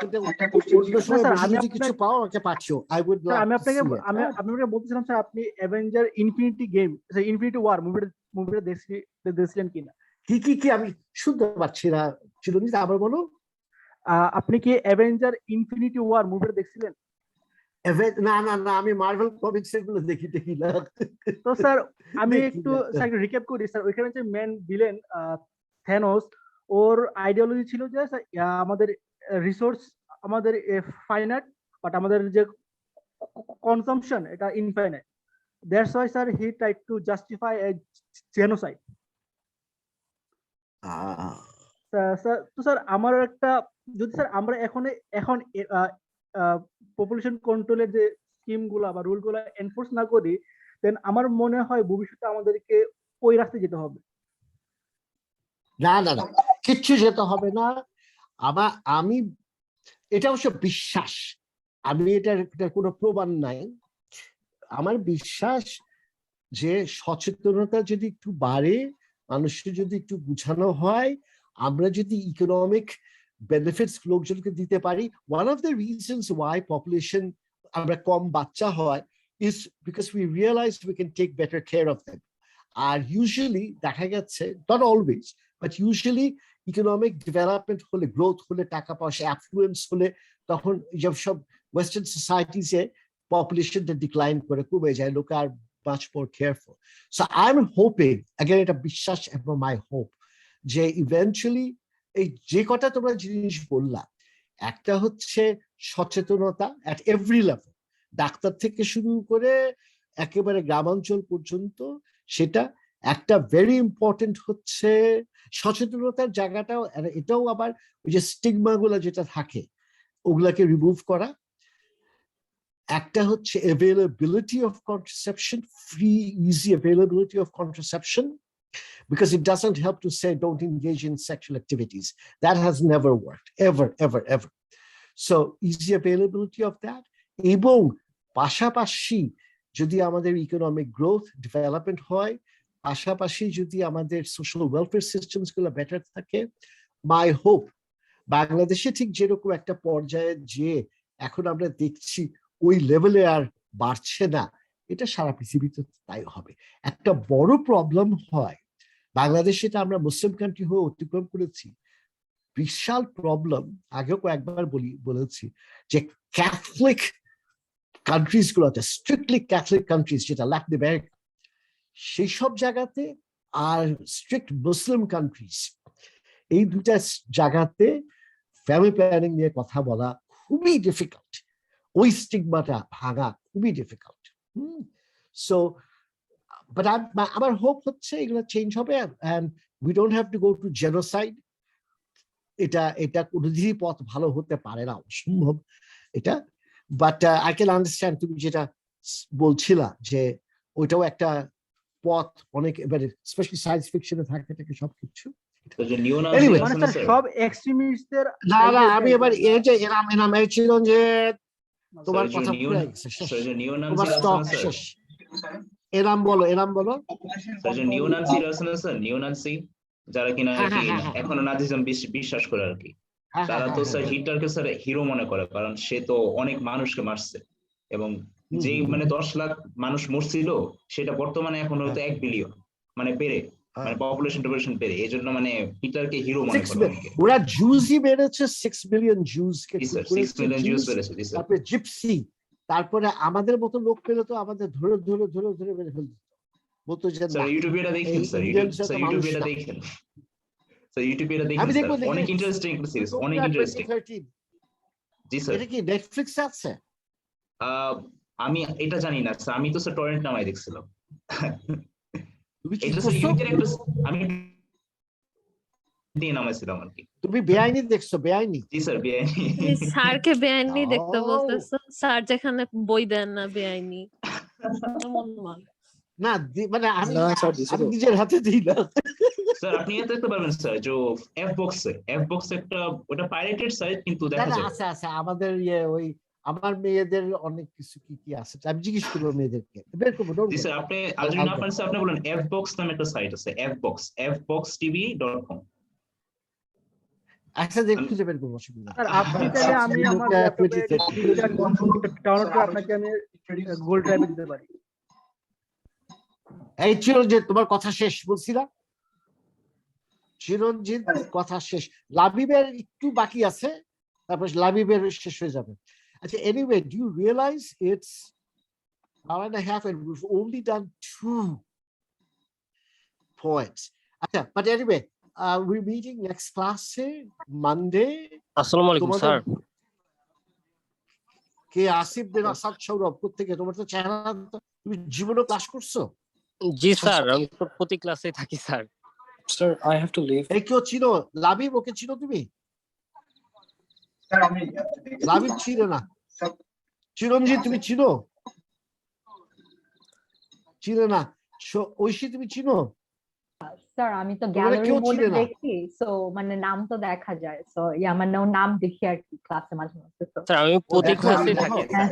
আমি কিছু পাও আমাকে পাঠিও। আমি আপনাকে বলতেছিলাম স্যার, আপনি Avenger Infinity Game, Infinity War মুভিটা দেখছিলেন কিনা? কি আমি শুনতে পাচ্ছি না চিরঞ্জিত, আবার বলো। আপনি কি অ্যাভেঞ্জার ইনফিনিটি ওয়ার মুভিটা দেখছিলেন? না, আমি মার্ভেল কমিক্স এগুলো দেখি না। তো স্যার আমি একটু রিক্যাপ করি স্যার। ওইখানে যে মেন ভিলেন থ্যানোস, ওর আইডিওলজি ছিল যে আমাদের রিসোর্স আমাদের ফাইনাইট, বাট আমাদের যে কনসাম্পশন এটা infinite. That's why sir he tried to justify A genocide. Sir আমার একটা, যদি স্যার আমরা এখন পপুলেশন কন্ট্রোলের যে স্কিম গুলা বা রুল গুলা এনফোর্স না করি, দেন আমার মনে হয় ভবিষ্যতে আমাদেরকে ওই রাস্তায় যেতে হবে। না না না, কিচ্ছু যেতে হবে না। আমি এটা অবশ্য বিশ্বাস, আমি এটার কোনো প্রমাণ নাই। আমার বিশ্বাস যে সচেতনতা যদি একটু বাড়ে, মানুষের যদি একটু বুঝানো হয়, আমরা যদি ইকোনমিক বেনিফিটস লোকজনকে দিতে পারি। One of the reasons why population আমরা কম বাচ্চা হয় is because we realize we can take better care of them. আর ইউজুয়ালি দেখা গেছে, not always, but usually economic development হলে, গ্রোথ হলে, টাকা পয়সা অ্যাফ্লুয়েন্স হলে, তখন সব ওয়েস্টার্ন সোসাইটিসে পপুলেশনটা ডিক্লাইন করে, কমে যায়, লোক আর much more careful. So I'm hoping, again, এটা বিশ্বাস এবং my hope, যে eventually এই যে কটা তোমরা জিনিস বললা, একটা হচ্ছে সচেতনতা at every level, ডাক্তার থেকে শুরু করে একেবারে গ্রামাঞ্চল পর্যন্ত, সেটা একটা ভেরি ইম্পর্টেন্ট হচ্ছে সচেতনতার জায়গাটাও। এটাও আবার ওই যে স্টিগমা গুলা যেটা থাকে ওগুলাকে রিমুভ করা। একটা হচ্ছে availability of contraception, free, easy availability of contraception, because it doesn't help to say don't engage in sexual activities. That has never worked, ever, ever, ever. So easy availability of that. এবং পাশাপাশি যদি আমাদের economic growth development হয়, পাশাপাশি যদি আমাদের social welfare systems গুলো better থাকে, মাই হোপ বাংলাদেশে ঠিক যেরকম একটা পর্যায়ে যে এখন আমরা দেখছি ওই লেভেলে আর বাড়ছে না, এটা সারা পৃথিবীতে তাই হবে। একটা বড় প্রবলেম হয় বাংলাদেশে, এটা আমরা মুসলিম কান্ট্রি হয়ে অতিক্রম করেছি, বিশাল প্রবলেম। আগেও কয়েকবার বলেছি যে ক্যাথলিক কান্ট্রিজ গুলোতে, স্ট্রিক্টলি ক্যাথলিক কান্ট্রিজ যেটা ল্যাটিন আমেরিকা, সেই সব জায়গাতে, আর স্ট্রিক্ট মুসলিম কান্ট্রিজ, এই দুটা জায়গাতে ফ্যামিলি প্ল্যানিং নিয়ে কথা বলা খুবই ডিফিকাল্ট। ওই স্টিগমাটা ভাঙা খুবই ডিফিকাল্ট। সো বাট আমার হোপ হচ্ছে এগুলো চেঞ্জ হবে, and we don't have to go to genocide. এটা কোনোদিনই পথ ভালো হতে পারে না, অসম্ভব এটা। বাট আই ক্যান আন্ডারস্ট্যান্ড তুমি যেটা বলছিলা, যে ওইটাও একটা পথ, অনেক এবারে স্পেশালি সায়েন্স ফিকশনে থাকে সবকিছু। সব এক্সট্রিমিস্টদের না না, আমি এবার এই যে এরাম যে তোমার কথা পুরো গেছে, তোমার স্টক শেষ। এরাম বলো। নিওনাজি যারা কিনা এখনো নাজিজম বিশ্বাস করে আর কি, তারা তো স্যার হিটলারকে স্যার হিরো মনে করে, কারণ সে তো অনেক মানুষকে মারছে, এবং যেই মানে 10 লাখ মানুষ মরছিল সেটা বর্তমানে এখন হয়তো 1 বিলিয়ন মানে পেরে, মানে পপুলেশন পেরে, এই জন্য মানে হিটলারকে হিরো মনে করে। ওরা জুজই মেরেছে, 6 মিলিয়ন জুজকে, 6 মিলিয়ন জুজ মেরেছে, তারপরে জিপসি, তারপরে আমাদের মতো লোক পেলে তো আমাদের ধরে মেরে ফেলতো, বলতো যে স্যার ইউটিউবে দেখেন, আমি দেখবো, অনেক ইন্টারেস্টিং সিরিজ, অনেক ইন্টারেস্টিং। জি স্যার, এটা কি নেটফ্লিক্সে আছে? আমি এটা জানি না স্যার, আমি তো স্যার টরেন্ট নামায় দেখছিলাম। এটা স্যার ইউকের একটা, আমি দিয়ে নামাইছিলাম আর কি। তুমি বেআইনি দেখছো? বেআইনি? জি স্যার, বেআইনি। স্যারকে বেআইনি দেখতে বলতেছো? স্যার যেখানে বই দেন না বেআইনি, না মানে আমি নিজের হাতে দিই না স্যার। আপনি এটা দেখতে পারবেন স্যার, যে এফ বক্স একটা, ওটা পাইরেটেড সাইট কিন্তু দেখা যায়। আচ্ছা আমাদের ওই আমার মেয়েদের অনেক কিছু কি আছে, আমি জিজ্ঞেস করবো মেয়েদেরকে, বের করবো। জি স্যার, আপনি যদি না পারেন স্যার, আপনি বলেন এফ বক্স নামে একটা সাইট আছে, fboxtv.com। আচ্ছা, দেখে খুঁজে বের করবো, অসুবিধা স্যার আপনি চাইলে আমি আমার ল্যাপটপে ডাউনলোড করে আপনাকে আমি গুগল ড্রাইভে দিতে পারি। এই চিরঞ্জিত, তোমার কথা শেষ বলছি না? চিরঞ্জিত কথা শেষ, লাবিবের একটু বাকি আছে, তারপর লাবিবের শেষ হয়ে যাবে। আচ্ছা, anyway, do you realize it's hour and a half and we've only done 2 points? আচ্ছা, but anyway, we're meeting next class Monday. আসসালামু আলাইকুম স্যার। কে? আসিফ বিন আসাদ সৌরভ। কোথেকে? তোমার তো চেহারা, তুমি জীবনে ক্লাস করছো? জি স্যার, আমি তো প্রতি ক্লাসে থাকি sir. Sir, I have to leave. এই কেউ চিনো লাবিব, ওকে চিনো তুমি? স্যার আমি লাবিব চিনো না? চিরঞ্জিত তুমি চিনো? চিনো না? ঐশী তুমি চিনো? স্যার আমি তো তোমরা গ্যালারি কেউ মোডে চিনে না? দেখি, সো মানে নাম তো দেখা যায়, সো মানে নাম দেখি আর কি ক্লাসে মাঝে মাঝে। তো স্যার আমি প্রতি দেখো, ক্লাসে দেখো। থাকি হ্যাঁ,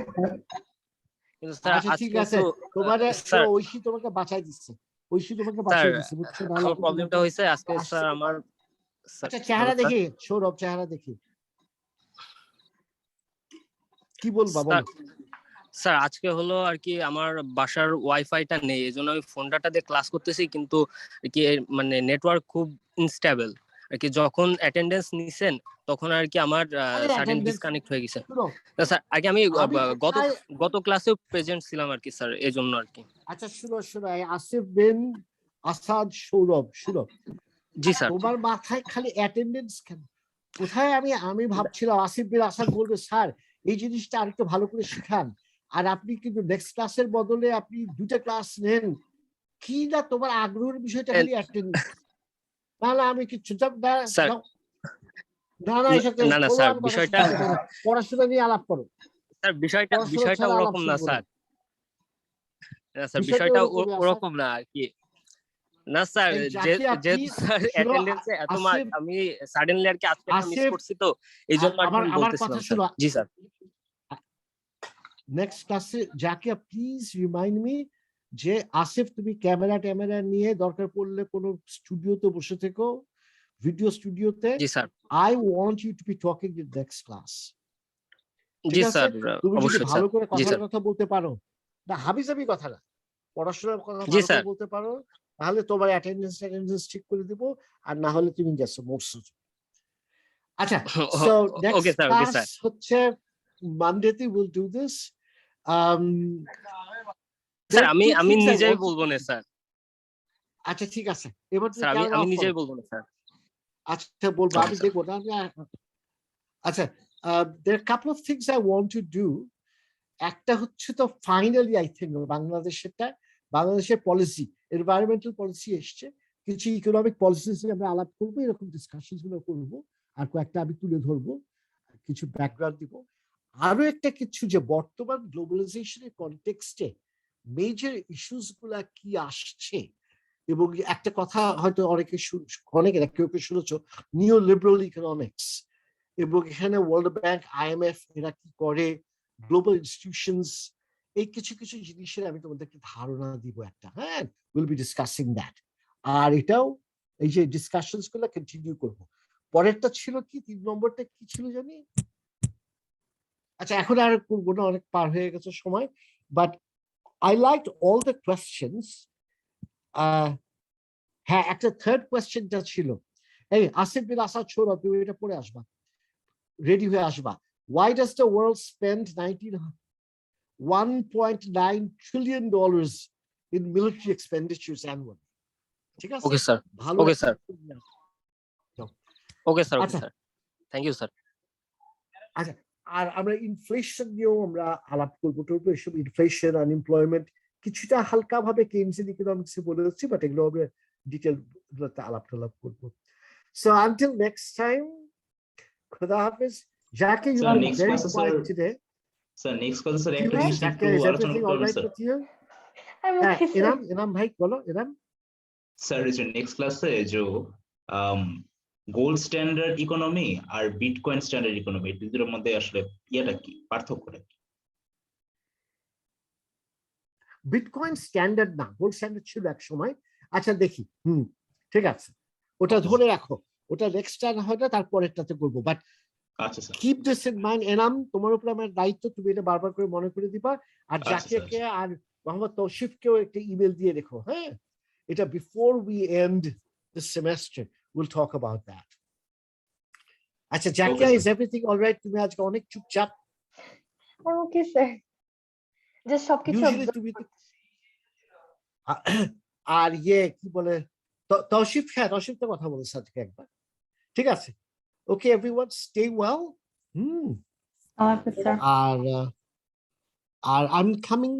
কিন্তু স্যার আচ্ছা ঠিক আজকে আছে, একটু তোমারে স্যার ঐশী তোমাকে বাঁচাই দিচ্ছে, ঐশী তোমাকে স্যার বাঁচাই দিচ্ছে, বুঝছো? নাহলে আমার তো প্রবলেমটা তোমাকে হয়েছে আজকে আসতে স্যার আমার স্যার আচ্ছা চেহারা হ্যালো স্যার দেখি, সৌরভ চেহারা দেখি কি বলবা স্যার বলো? স্যার আজকে হলো আর কি আমার বাসার ওয়াইফাইটা নেই, এজন্য আমি ফোনটা দিয়ে ক্লাস করতেছি, কিন্তু আর কি মানে নেটওয়ার্ক খুব ইনস্টেবল আর কি। যখন অ্যাটেন্ডেন্স নিছেন তখন আর কি আমার আরে সাডেন অ্যাটেন্ডেন্স ডিসকানেক্ট হয়ে গেছে। শুনো, না স্যার আর কি আমি আমি গত কোথায় গত ক্লাসেও প্রেজেন্ট ছিলাম আর কি স্যার, এজন্য আর কি। আচ্ছা শুনো শুনো, এই আসিফ বিন আসাদ সৌরভ, শুনো জি স্যার। তোমার মাথায় খালি অ্যাটেন্ডেন্স কেন? কোথায় আমি ভাবছিলাম আসিফ বিন আসাদ বলবে স্যার এই জিনিসটা আরেকটু ভালো করে শিখান, আর আপনি কিন্তু নেক্সট ক্লাসের বদলে আপনি দুটো ক্লাস নেন, কি না তোমার আগ্রহের বিষয়টা খালি অ্যাটেন্ডেন্স। না না আমি কিচ্ছু স্যার না না এসব না না কোনো স্যার আর কথা বিষয়টা শুনতে হবে না। পড়াশোনা নিয়ে আলাপ করো, স্যার বিষয়টা পড়াশোনা বিষয়টা ছাড়া আলাপ ওরকম না শুনবো না। স্যার। না স্যার বিষয়টা বিষয়টা ওরকমই আসাদ। ওরকম না আর কি। না স্যার এই জাকিয়া যেহেতু প্লিজ স্যার শুনো, অ্যাটেন্ডেন্সে এত আসিফ আমি সাডেনলি আর কি আজকে মিস আসিফ করছি, তো এই জন্য আর কি আমার আমি আমার বলতেছিলাম কথা স্যার। শুনো, জি স্যার। নেক্সট ক্লাসে জাকিয়া প্লিজ রিমাইন্ড মি যে আসিফ তুমি ক্যামেরা ট্যামেরা নিয়ে দরকার পড়লে কোনো স্টুডিওতে বসে থেকো, ভিডিও স্টুডিওতে। জি sir. I want you to be talking in next class, ঠিক জি আছে? স্যার তুমি যদি অবশ্যই ভালো স্যার। করে জি কথার স্যার। কথা বলতে পারো, না হাবিজাবি কথা না, পড়াশোনার কথা জি ভালো করে স্যার। বলতে পারো, তাহলে তোমার অ্যাটেন্ডেন্স ঠিক করে দিব, আর না হলে তুমি গেছো মোস্ট। আচ্ছা so okay next sir, okay class sir. হচ্ছে মানডেতে will do this. Sir there are আমি two আমি things I নিজেই want to বলবো না স্যার। আচ্ছা ঠিক আছে, এবার তুমি স্যার ক্যামেরা আমি অফ করো। নিজেই বলবো না স্যার। আচ্ছা বলবো, ওকে আমি স্যার। দেখবো না আচ্ছা there are a couple of things I want to do. একটা হচ্ছে তো ফাইনালি আই থিঙ্ক বাংলাদেশের পলিসি, এনভায়রনমেন্টাল পলিসি এসছে, কিছু ইকোনমিক পলিসিস নিয়ে আমরা আলাপ করবো, এরকম ডিসকাশন গুলো করবো, আর কয়েকটা আমি তুলে ধরবো, কিছু ব্যাকগ্রাউন্ড দিব। আরো একটা কিছু যে বর্তমান গ্লোবালাইজেশনের কনটেক্সটে মেজর ইস্যুস গুলা কি আসছে, এবং একটা কথা হয়তো অনেকে কেউ কেউ শুনেছো, নিও লিবারাল ইকোনমিক্স, এবং এখানে ওয়ার্ল্ড ব্যাংক, IMF এরা কি করে, গ্লোবাল ইনস্টিটিউশনস, এই কিছু কিছু জিনিসের আমি তোমাদেরকে ধারণা দিব একটা। হ্যাঁ, উইল বি ডিসকাসিং দ্যাট, আর এটাও এই যে ডিসকাশনস গুলো কন্টিনিউ করবো। পরেরটা ছিল কি, 3 নম্বরটা কি ছিল জানি, আচ্ছা এখন আর করবো না, অনেক পার হয়ে গেছে সময়, but I liked all the questions. হ্যাঁ একটা থার্ড কোয়েশ্চেনটা ছিল, এই আসিফ বিন আসাদ সৌরভ তুমি এটা পড়ে আসবা, রেডি হয়ে আসবা। Why does the world spend $1.9 trillion in military expenditures annually? ঠিক আছে, ওকে স্যার। ভালো ওকে একটা স্যার। উত্তর দাও। Okay sir. ওকে আচ্ছা স্যার। Thank you sir. আচ্ছা, আর আমরা ইনফ্লেশন নিয়েও আমরা আলাপ করবো টলবো, এসব ইনফ্লেশন, আনএমপ্লয়মেন্ট কিছুটা হালকা ভাবে কেইনসিয়ান ইকোনমিক্সে বলে দিচ্ছি, বাট এগুলো আমরা ডিটেল গুলোতে আলাপ করবো। So until next time, Khuda Hafiz. Jackie, you Sir, are next very class, quiet sir. today. Sir, next class, sir, একটা Yes, জিনিস একটু Jackie, is আলোচনা everything করতে all হবে right sir. with you? I'm okay, sir. Inam bhai, bolo, Inam. Sir এই যে next ক্লাসে যে গোল্ড স্ট্যান্ডার্ড ইকোনমি আর বিটকয়েন স্ট্যান্ডার্ড ইকোনমি, এই দুটোর মধ্যে আসলে ইয়েটা কি, পার্থক্যটা কি? বিটকয়েন স্ট্যান্ডার্ড না, গোল্ড স্ট্যান্ডার্ড ছিল এক সময়। আচ্ছা দেখি, ঠিক আছে, ওটা ধরে রাখো, ওটা নেক্সট টাইম হয়তো তারপরেরটাতে করবো, বাট আচ্ছা sir. Keep this in mind. Enam, তোমার উপর আমার দায়িত্ব, তুমি এটা বারবার করে মনে করে দিবা, আর আচ্ছা, জাকিয়াকে আর মোহাম্মদ তৌসিফকেও একটা ইমেল দিয়ে রেখো। হ্যাঁ, এটা before we end this semester will talk about that. আচ্ছা Zakia, Okay, is everything alright? তুমি আজকে অনেক চুপচাপ। I'm okay, sir. Just সবকিছু ইউজুয়ালি তুমি আর কি বলে তৌসিফ, হ্যাঁ তৌসিফ তো কথা বলেছে আজকে একবার, ঠিক আছে। Okay everyone, stay well. আর আই এম কামিং